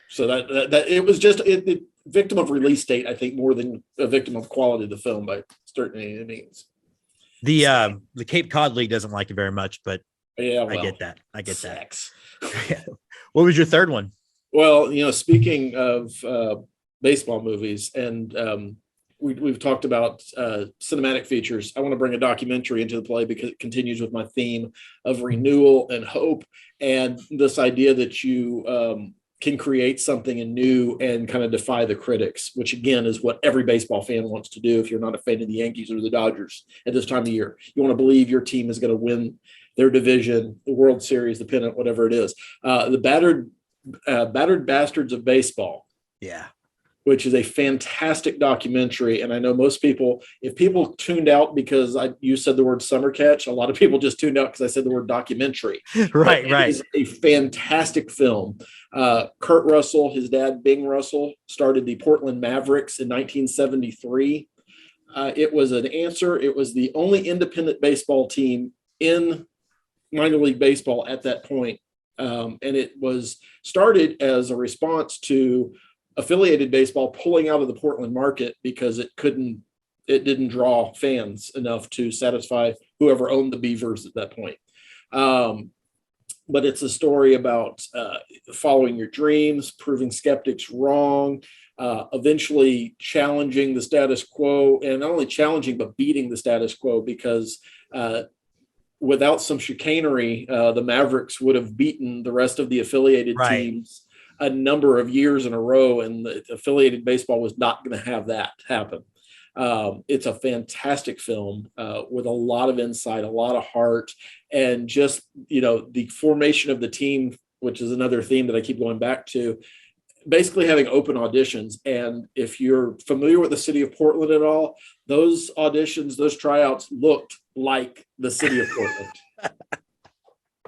So that it was just a victim of release date, I think, more than a victim of quality of the film by certain means. The Cape Cod League doesn't like it very much, but I get that. Sex. What was your third one? Well, speaking of baseball movies, and we've talked about cinematic features. I want to bring a documentary into the play because it continues with my theme of renewal and hope, and this idea that you can create something new and kind of defy the critics, which again is what every baseball fan wants to do. If you're not a fan of the Yankees or the Dodgers at this time of year, you want to believe your team is going to win their division, the World Series, the pennant, whatever it is. The Battered Bastards of Baseball. Yeah. Which is a fantastic documentary. And I know most people, if people tuned out because you said the word Summer Catch, a lot of people just tuned out because I said the word documentary. Right. It is a fantastic film. Kurt Russell, his dad, Bing Russell, started the Portland Mavericks in 1973. It was an answer. It was the only independent baseball team in minor league baseball at that point. And it was started as a response to affiliated baseball pulling out of the Portland market because it didn't draw fans enough to satisfy whoever owned the Beavers at that point. But it's a story about following your dreams, proving skeptics wrong, eventually challenging the status quo, and not only challenging, but beating the status quo, because without some chicanery, the Mavericks would have beaten the rest of the affiliated teams a number of years in a row, and the affiliated baseball was not going to have that happen. It's a fantastic film with a lot of insight, a lot of heart, and just, the formation of the team, which is another theme that I keep going back to, basically having open auditions. And if you're familiar with the city of Portland at all, those auditions, those tryouts looked like the city of Portland.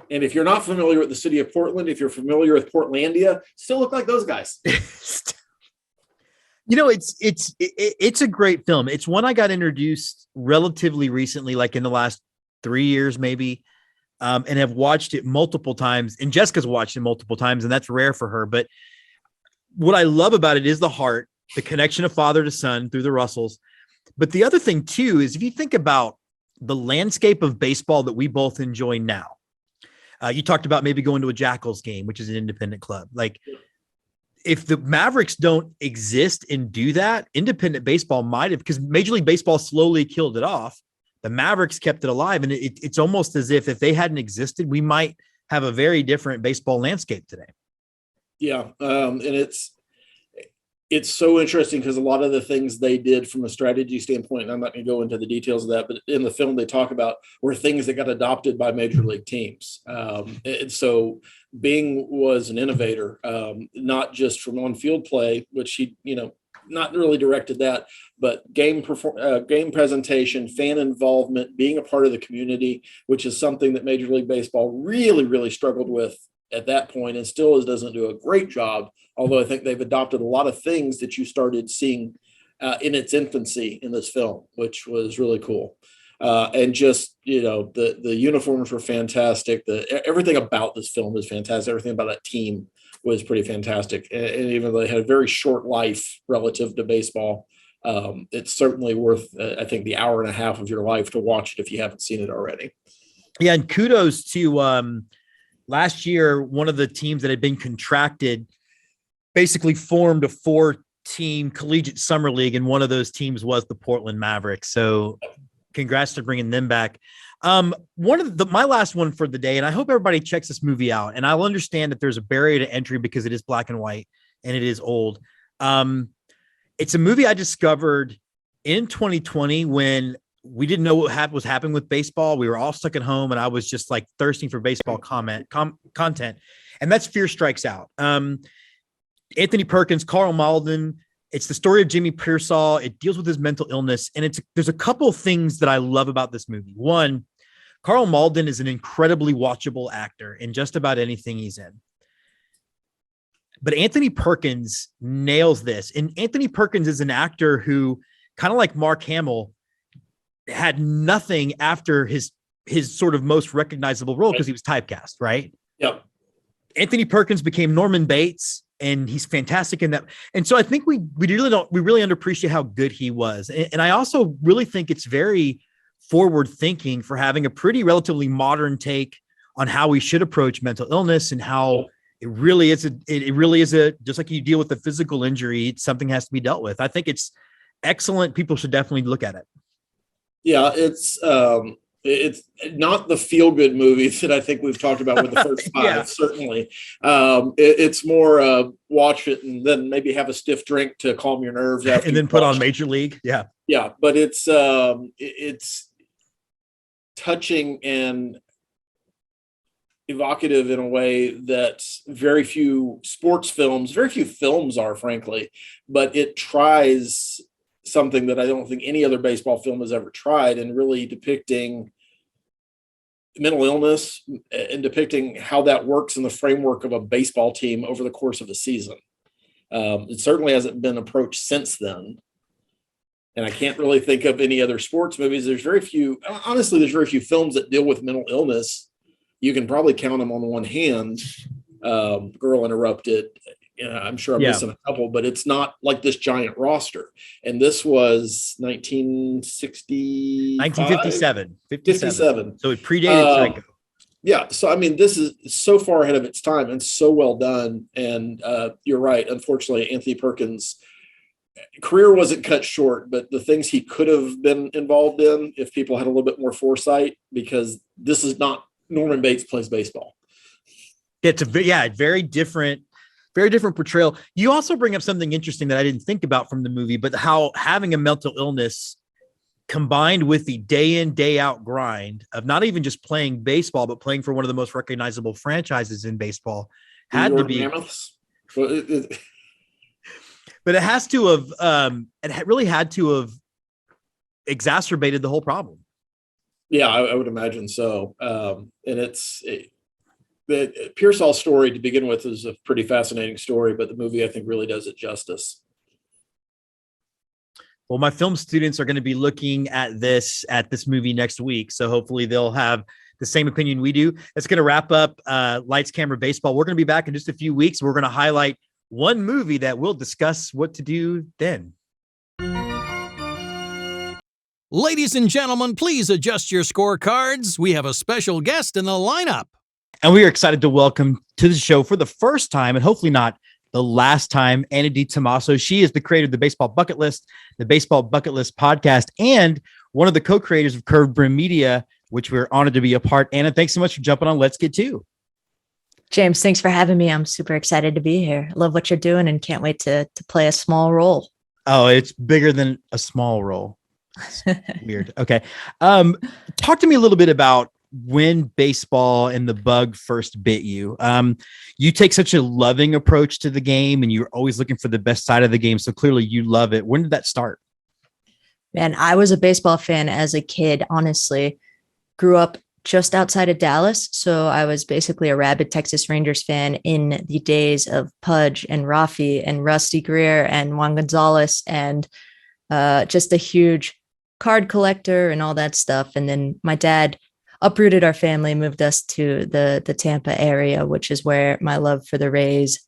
And if you're not familiar with the city of Portland, if you're familiar with Portlandia, still look like those guys. It's a great film. It's one I got introduced relatively recently, like in the last 3 years, maybe, and have watched it multiple times. And Jessica's watched it multiple times, and that's rare for her. But what I love about it is the heart, the connection of father to son through the Russells. But the other thing too is if you think about the landscape of baseball that we both enjoy now. You talked about maybe going to a Jackals game, which is an independent club. Like, if the Mavericks don't exist and do that, independent baseball might have, because Major League Baseball slowly killed it off. The Mavericks kept it alive. And it's almost as if they hadn't existed, we might have a very different baseball landscape today. Yeah. And it's so interesting because a lot of the things they did from a strategy standpoint, and I'm not going to go into the details of that, but in the film they talk about were things that got adopted by major league teams. And so Bing was an innovator, not just from on-field play, which he, not really directed that, but game presentation, fan involvement, being a part of the community, which is something that Major League Baseball really, really struggled with at that point, and still doesn't do a great job. Although I think they've adopted a lot of things that you started seeing in its infancy in this film, which was really cool. And just, the uniforms were fantastic. Everything about this film is fantastic. Everything about that team was pretty fantastic. And even though they had a very short life relative to baseball, it's certainly worth, I think, the hour and a half of your life to watch it if you haven't seen it already. Yeah, and kudos to last year, one of the teams that had been contracted basically formed a 4-team collegiate summer league, and one of those teams was the Portland Mavericks. So congrats to bringing them back. My last one for the day, and I hope everybody checks this movie out, and I'll understand that there's a barrier to entry because it is black and white and it is old. It's a movie I discovered in 2020 when we didn't know what was happening with baseball. We were all stuck at home, and I was just like thirsting for baseball content. And that's Fear Strikes Out. Anthony Perkins, Carl Malden. It's the story of Jimmy Pearsall. It deals with his mental illness. And there's a couple of things that I love about this movie. One, Carl Malden is an incredibly watchable actor in just about anything he's in. But Anthony Perkins nails this. And Anthony Perkins is an actor who, kind of like Mark Hamill, had nothing after his sort of most recognizable role because he was typecast, right? Yep. Anthony Perkins became Norman Bates, and he's fantastic in that. And so I think we really underappreciate how good he was. And I also really think it's very forward thinking for having a pretty relatively modern take on how we should approach mental illness and how it really is just like you deal with a physical injury, something has to be dealt with. I think it's excellent. People should definitely look at it. Yeah, it's not the feel-good movies that I think we've talked about with the first 5, Yeah. certainly. It's more watch it and then maybe have a stiff drink to calm your nerves after, and then put on Major League. Yeah. Yeah, but it's touching and evocative in a way that very few films are, frankly, but it tries something that I don't think any other baseball film has ever tried, and really depicting mental illness and depicting how that works in the framework of a baseball team over the course of a season. It certainly hasn't been approached since then. And I can't really think of any other sports movies. There's very few films that deal with mental illness. You can probably count them on one hand. Girl Interrupted. I'm sure I'm missing a couple, but it's not like this giant roster. And this was 1957. 57. So it predated Psycho. Yeah. So, I mean, this is so far ahead of its time and so well done. And you're right. Unfortunately, Anthony Perkins' career wasn't cut short, but the things he could have been involved in if people had a little bit more foresight, because this is not Norman Bates plays baseball. It's very different portrayal. You also bring up something interesting that I didn't think about from the movie, but how having a mental illness combined with the day in, day out grind of not even just playing baseball, but playing for one of the most recognizable franchises in baseball had to be. But it has to have, it really had to have exacerbated the whole problem. Yeah, I would imagine so. And the Pearsall story to begin with is a pretty fascinating story, but the movie, I think, really does it justice. Well, my film students are going to be looking at this movie next week, so hopefully they'll have the same opinion we do. That's going to wrap up Lights, Camera, Baseball. We're going to be back in just a few weeks. We're going to highlight one movie that we'll discuss what to do then. Ladies and gentlemen, please adjust your scorecards. We have a special guest in the lineup. And we are excited to welcome to the show for the first time, and hopefully not the last time, Anna DiTomasso. She is the creator of the Baseball Bucket List, the Baseball Bucket List podcast, and one of the co-creators of Curved Brim Media, which we're honored to be a part. Anna, thanks so much for jumping on Let's Get To. James, thanks for having me. I'm super excited to be here. I love what you're doing and can't wait to play a small role. Oh, it's bigger than a small role. Weird. Okay. Talk to me a little bit about when baseball and the bug first bit you. You take such a loving approach to the game, and you're always looking for the best side of the game. So clearly you love it. When did that start? Man, I was a baseball fan as a kid, honestly. Grew up just outside of Dallas. So I was basically a rabid Texas Rangers fan in the days of Pudge and Rafi and Rusty Greer and Juan Gonzalez, and just a huge card collector and all that stuff. And then my dad uprooted our family, moved us to the Tampa area, which is where my love for the Rays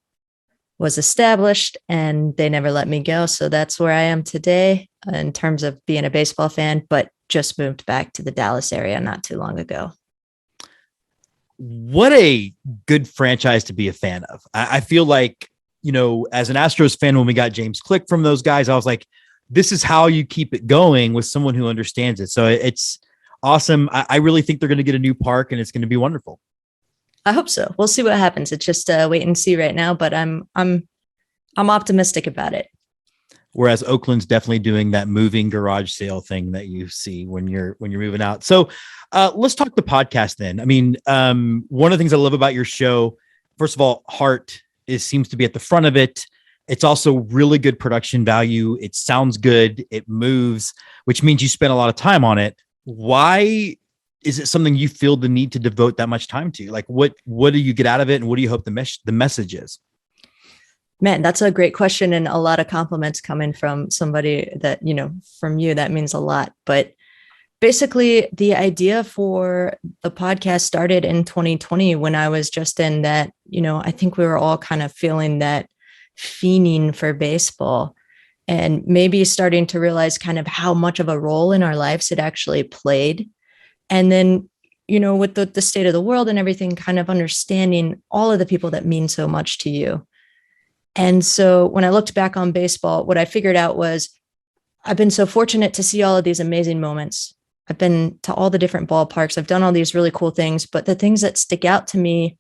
was established, and they never let me go. So that's where I am today in terms of being a baseball fan, but just moved back to the Dallas area not too long ago. What a good franchise to be a fan of. I feel like, as an Astros fan, when we got James Click from those guys, I was like, this is how you keep it going with someone who understands it. So it's awesome. I really think they're going to get a new park, and it's going to be wonderful. I hope so. We'll see what happens. It's just wait and see right now, but I'm optimistic about it. Whereas Oakland's definitely doing that moving garage sale thing that you see when you're moving out. So let's talk the podcast then. I mean, one of the things I love about your show, first of all, heart seems to be at the front of it. It's also really good production value. It sounds good. It moves, which means you spend a lot of time on it. Why is it something you feel the need to devote that much time to? Like, what do you get out of it, and what do you hope the message is? Man, that's a great question, and a lot of compliments coming from somebody that, from you. That means a lot. But basically, the idea for the podcast started in 2020 when I was just in that, I think we were all kind of feeling that fiending for baseball, and maybe starting to realize kind of how much of a role in our lives it actually played. And then, with the state of the world and everything, kind of understanding all of the people that mean so much to you. And so when I looked back on baseball, what I figured out was I've been so fortunate to see all of these amazing moments. I've been to all the different ballparks. I've done all these really cool things, but the things that stick out to me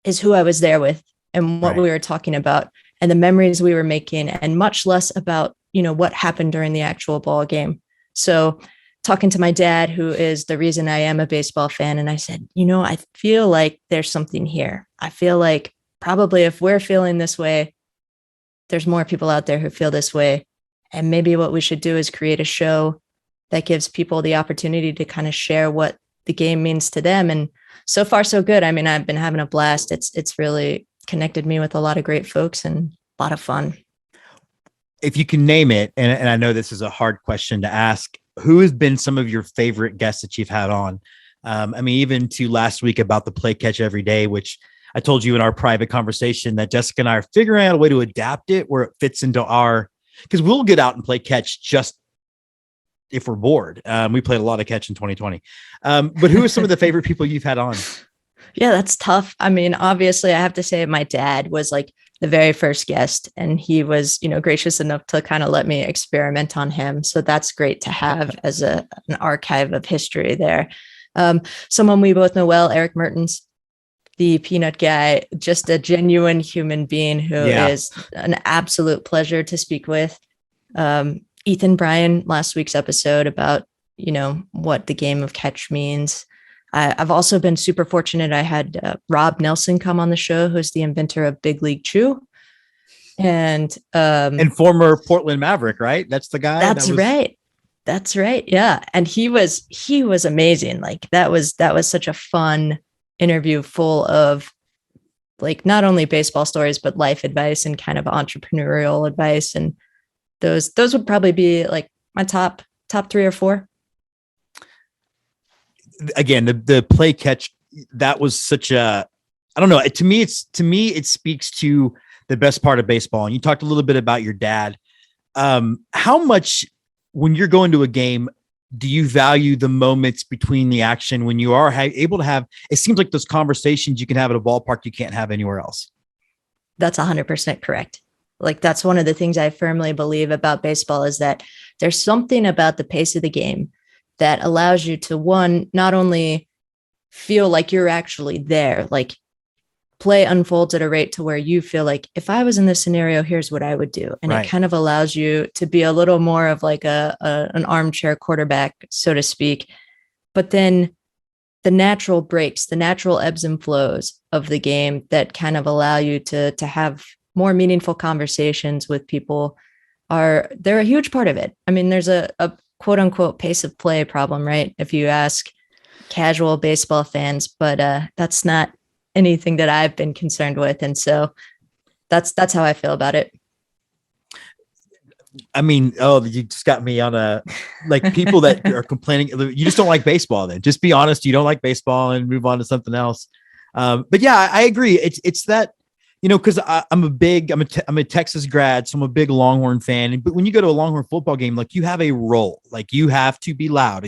is who I was there with and what we were talking about and the memories we were making, and much less about, what happened during the actual ball game. So talking to my dad, who is the reason I am a baseball fan. And I said, I feel like there's something here. I feel like probably if we're feeling this way, there's more people out there who feel this way. And maybe what we should do is create a show that gives people the opportunity to kind of share what the game means to them. And so far, so good. I mean, I've been having a blast. It's really connected me with a lot of great folks and a lot of fun. If you can name it, and I know this is a hard question to ask, who has been some of your favorite guests that you've had on? Even to last week about the play catch every day, which I told you in our private conversation that Jessica and I are figuring out a way to adapt it where it fits into because we'll get out and play catch just if we're bored. We played a lot of catch in 2020. But who are some of the favorite people you've had on? Yeah, that's tough. I mean, obviously I have to say my dad was like the very first guest, and he was, gracious enough to kind of let me experiment on him. So that's great to have as an archive of history there. Someone we both know well, Eric Mertens, the peanut guy, just a genuine human being who is an absolute pleasure to speak with. Ethan Bryan, last week's episode about, what the game of catch means. I've also been super fortunate. I had Rob Nelson come on the show, who's the inventor of Big League Chew. And former Portland Maverick, right? That's the guy. Right. That's right. Yeah. And he was amazing. Like that was such a fun interview full of like not only baseball stories, but life advice and kind of entrepreneurial advice. And those would probably be like my top 3 or 4. Again, the play catch, that was such I don't know. To me, it speaks to the best part of baseball. And you talked a little bit about your dad. How much, when you're going to a game, do you value the moments between the action when you are able to have, it seems like those conversations you can have at a ballpark you can't have anywhere else? That's 100% correct. Like that's one of the things I firmly believe about baseball is that there's something about the pace of the game that allows you to, one, not only feel like you're actually there, like play unfolds at a rate to where you feel like if I was in this scenario, here's what I would do. And it kind of allows you to be a little more of like an armchair quarterback, so to speak. But then the natural breaks, the natural ebbs and flows of the game that kind of allow you to have more meaningful conversations with people they're a huge part of it. I mean, there's a quote unquote pace of play problem, right? If you ask casual baseball fans, but that's not anything that I've been concerned with. And so that's how I feel about it. I mean, you just got me on like people that are complaining. You just don't like baseball. Then just be honest. You don't like baseball and move on to something else. But yeah, I agree. It's that, cause I'm a Texas grad, so I'm a big Longhorn fan. But when you go to a Longhorn football game, like you have a role, like you have to be loud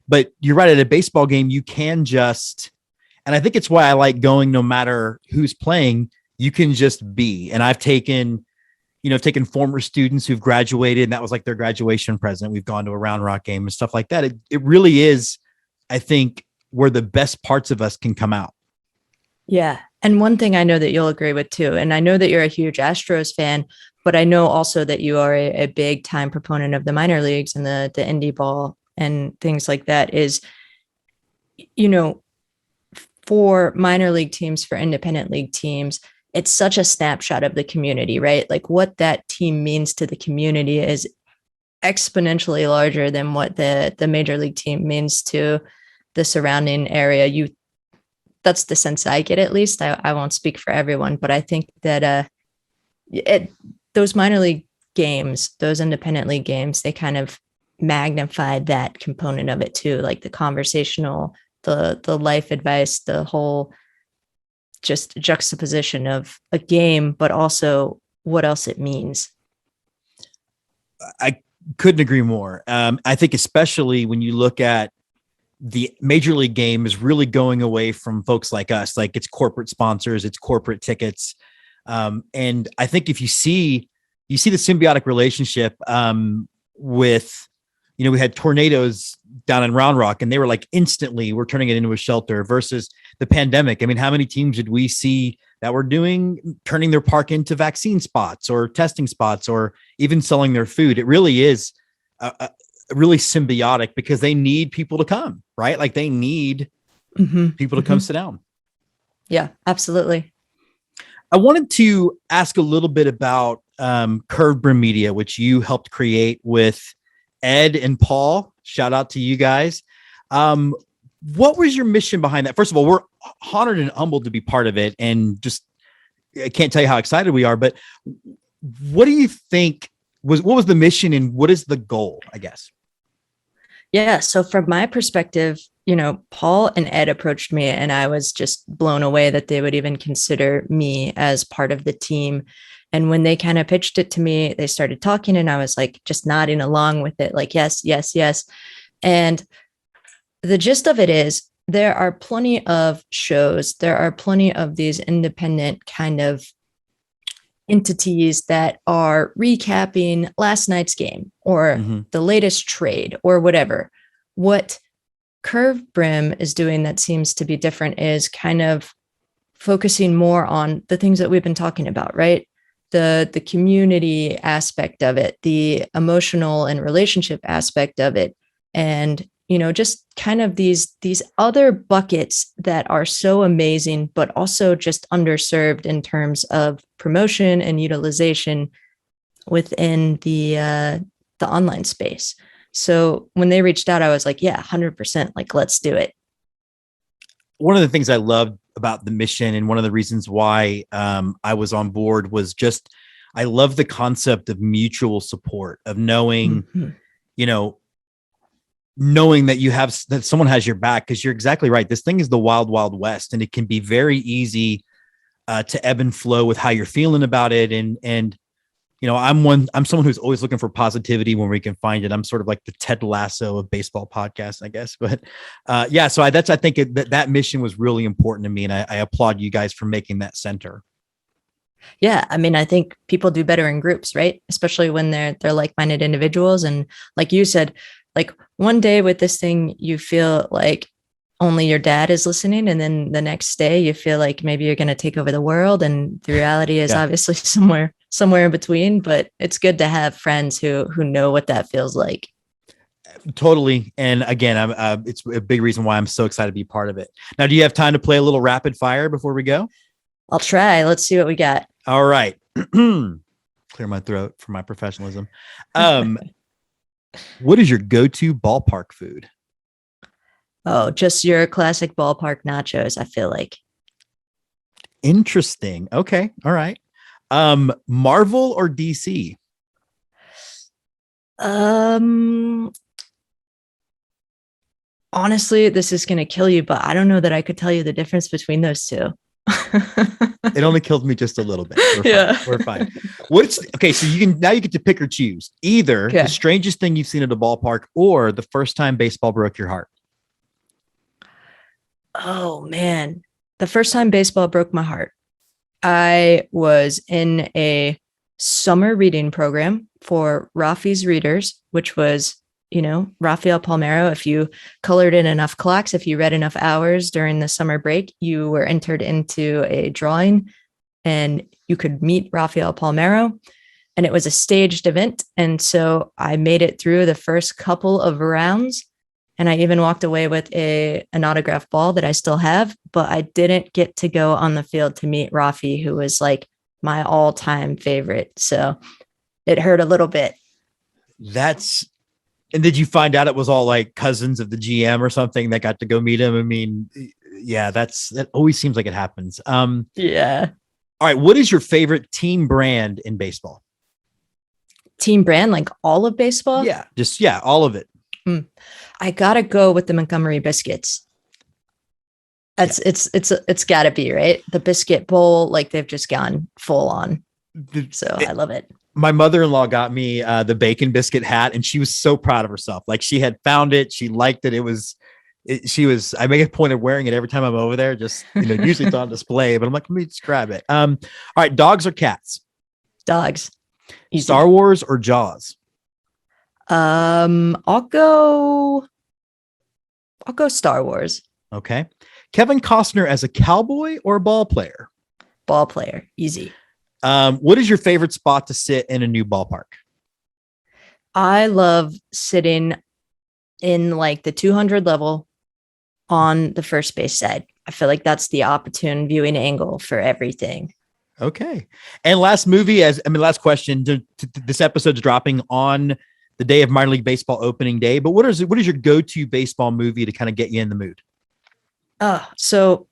but you're right, at a baseball game, you can and I think it's why I like going no matter who's playing, you can just be. And I've taken former students who've graduated and that was like their graduation present. We've gone to a Round Rock game and stuff like that. It really is, I think, where the best parts of us can come out. Yeah. And one thing I know that you'll agree with too, and I know that you're a huge Astros fan, but I know also that you are a big time proponent of the minor leagues and the indie ball and things like that is, for minor league teams, for independent league teams, it's such a snapshot of the community, right? Like what that team means to the community is exponentially larger than what the major league team means to the surrounding area. That's the sense I get, at least. I won't speak for everyone, but I think that those minor league games, those independent league games, they kind of magnified that component of it too, like the conversational, the life advice, the whole just juxtaposition of a game, but also what else it means. I couldn't agree more. I think especially when you look at the major league game is really going away from folks like us, like it's corporate sponsors, it's corporate tickets. And I think if you see the symbiotic relationship with, we had tornadoes down in Round Rock and they were like instantly we're turning it into a shelter versus the pandemic. I mean, how many teams did we see that were turning their park into vaccine spots or testing spots or even selling their food? It really is really symbiotic because they need people to come, right? Like they need people to come sit down. Yeah, absolutely. I wanted to ask a little bit about Curved Brim Media, which you helped create with Ed and Paul. Shout out to you guys. What was your mission behind that? First of all, we're honored and humbled to be part of it. And just, I can't tell you how excited we are, but what do you think what was the mission and what is the goal, I guess? Yeah. So from my perspective, Paul and Ed approached me and I was just blown away that they would even consider me as part of the team. And when they kind of pitched it to me, they started talking and I was like, just nodding along with it. Like, yes, yes, yes. And the gist of it is there are plenty of shows. There are plenty of these independent kind of entities that are recapping last night's game or the latest trade or whatever. What Curved Brim is doing that seems to be different is kind of focusing more on the things that we've been talking about, right? The community aspect of it, the emotional and relationship aspect of it, and just kind of these other buckets that are so amazing, but also just underserved in terms of promotion and utilization within the online space. So when they reached out, I was like, yeah, 100%, like, let's do it. One of the things I loved about the mission and one of the reasons why I was on board was just, I love the concept of mutual support, of knowing, knowing that someone has your back, because you're exactly right. This thing is the wild, wild west, and it can be very easy to ebb and flow with how you're feeling about it. And I'm someone who's always looking for positivity when we can find it. I'm sort of like the Ted Lasso of baseball podcasts, I guess. But so I think that mission was really important to me, and I applaud you guys for making that center. Yeah, I mean, I think people do better in groups, right? Especially when they're like-minded individuals. And like you said, like one day with this thing, you feel like only your dad is listening. And then the next day you feel like maybe you're going to take over the world. And the reality is obviously somewhere in between, but it's good to have friends who know what that feels like. Totally. And again, it's a big reason why I'm so excited to be part of it. Now, do you have time to play a little rapid fire before we go? I'll try. Let's see what we got. All right. Clear my throat for my professionalism. What is your go-to ballpark food? Oh, just your classic ballpark nachos, I feel like. Interesting. Okay. All right. Marvel or DC? Honestly, this is going to kill you, but I don't know that I could tell you the difference between those two. It only killed me just a little bit. We're fine. Okay? So you get to pick or choose either the strangest thing you've seen at a ballpark or the first time baseball broke your heart. Oh man, the first time baseball broke my heart. I was in a summer reading program for Rafi's readers, which was, Rafael Palmeiro. If you colored in enough clocks, if you read enough hours during the summer break, you were entered into a drawing and you could meet Rafael Palmeiro. And it was a staged event. And so I made it through the first couple of rounds. And I even walked away with an autographed ball that I still have, but I didn't get to go on the field to meet Rafi, who was like my all-time favorite. So it hurt a little bit. And did you find out it was all like cousins of the GM or something that got to go meet him? I mean, yeah, that always seems like it happens. Yeah. All right. What is your favorite team brand in baseball? Team brand, like all of baseball? Yeah. All of it. I gotta go with the Montgomery biscuits. It's gotta be, right? The biscuit bowl, like they've just gone full on. I love it. My mother-in-law got me the bacon biscuit hat, and she was so proud of herself. Like she had found it. She liked it. I make a point of wearing it every time I'm over there. Just, usually it's on display, but I'm like, let me just grab it. All right. Dogs or cats? Dogs. Easy. Star Wars or Jaws? I'll go Star Wars. Okay. Kevin Costner as a cowboy or a ball player? Ball player. Easy. What is your favorite spot to sit in a new ballpark? I love sitting in like the 200 level on the first base side. I feel like that's the opportune viewing angle for everything. Okay. And last question. This episode's dropping on the day of minor league baseball opening day, but what is your go-to baseball movie to kind of get you in the mood? So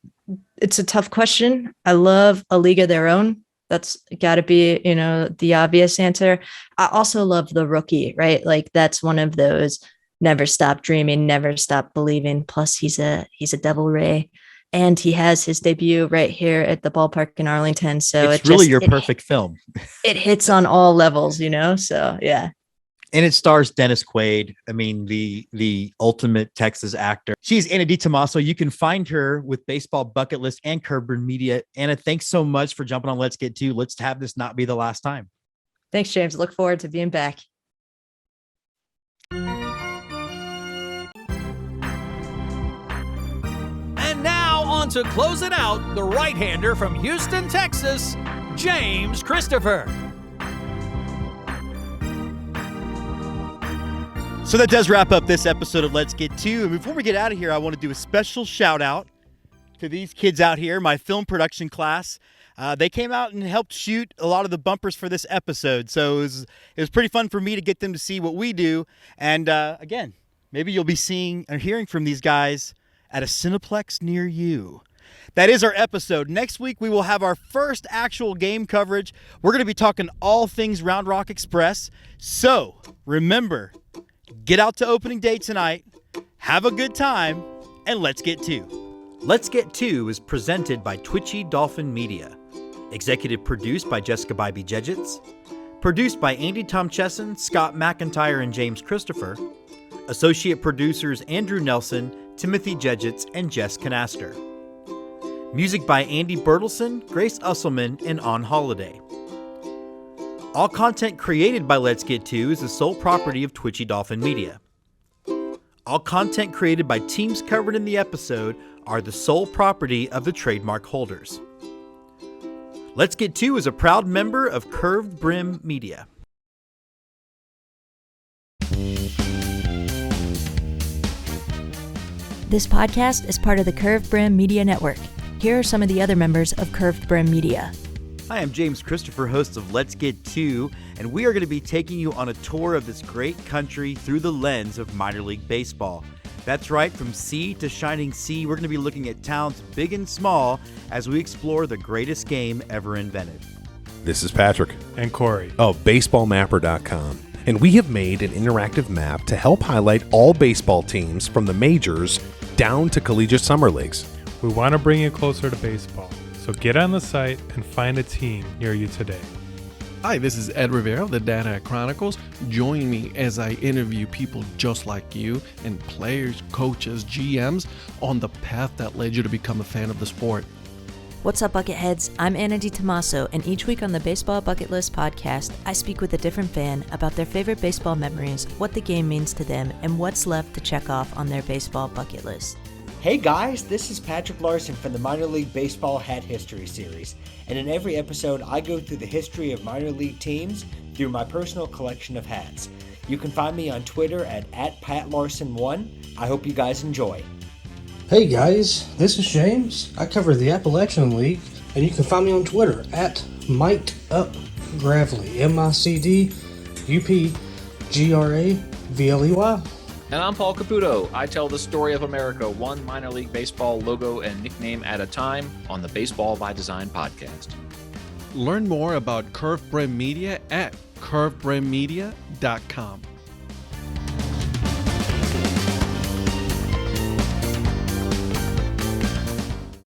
it's a tough question. I love A League of Their Own. That's got to be, the obvious answer. I also love The Rookie, right? Like that's one of those never stop dreaming, never stop believing. Plus he's a Devil Ray, and he has his debut right here at the ballpark in Arlington. So it's really your perfect film. It hits on all levels, so yeah. And it stars Dennis Quaid. I mean, the ultimate Texas actor. She's Anna DiTomasso. You can find her with Baseball Bucket List and Curved Brim Media. Anna, thanks so much for jumping on Let's Get To. Let's have this not be the last time. Thanks, James. Look forward to being back. And now on to close it out, the right-hander from Houston, Texas, James Christopher. So that does wrap up this episode of Let's Get To. And before we get out of here, I want to do a special shout out to these kids out here, my film production class. They came out and helped shoot a lot of the bumpers for this episode. So it was pretty fun for me to get them to see what we do. And again, maybe you'll be seeing or hearing from these guys at a Cineplex near you. That is our episode. Next week, we will have our first actual game coverage. We're going to be talking all things Round Rock Express. So remember, get out to opening day tonight, have a good time, and let's get to. Let's Get To is presented by Twitchy Dolphin Media. Executive produced by Jessica Bybee Jedgetts. Produced by Andy Tom Chesson, Scott McIntyre, and James Christopher. Associate producers Andrew Nelson, Timothy Jedgetts, and Jess Canaster. Music by Andy Bertelson, Grace Usselman, and On Holiday. All content created by Let's Get To is the sole property of Twitchy Dolphin Media. All content created by teams covered in the episode are the sole property of the trademark holders. Let's Get To is a proud member of Curved Brim Media. This podcast is part of the Curved Brim Media Network. Here are some of the other members of Curved Brim Media. Hi, I'm James Christopher, host of Let's Get To, and we are going to be taking you on a tour of this great country through the lens of minor league baseball. That's right, from sea to shining sea, we're going to be looking at towns big and small as we explore the greatest game ever invented. This is Patrick and Corey of baseballmapper.com, and we have made an interactive map to help highlight all baseball teams from the majors down to collegiate summer leagues. We want to bring you closer to baseball, so get on the site and find a team near you today. Hi, this is Ed Rivera of the Data Chronicles. Join me as I interview people just like you and players, coaches, GMs on the path that led you to become a fan of the sport. What's up, Bucketheads? I'm Anna DiTomasso, and each week on the Baseball Bucket List podcast, I speak with a different fan about their favorite baseball memories, what the game means to them, and what's left to check off on their baseball bucket list. Hey guys, this is Patrick Larson from the Minor League Baseball Hat History Series, and in every episode I go through the history of minor league teams through my personal collection of hats. You can find me on Twitter at @PatLarson1. I hope you guys enjoy. Hey guys, this is James. I cover the Appalachian League, and you can find me on Twitter at MickedUpGravely, MickedUpGravely. And I'm Paul Caputo. I tell the story of America one minor league baseball logo and nickname at a time on the Baseball by Design podcast. Learn more about Curved Brim Media at curvedbrimmedia.com.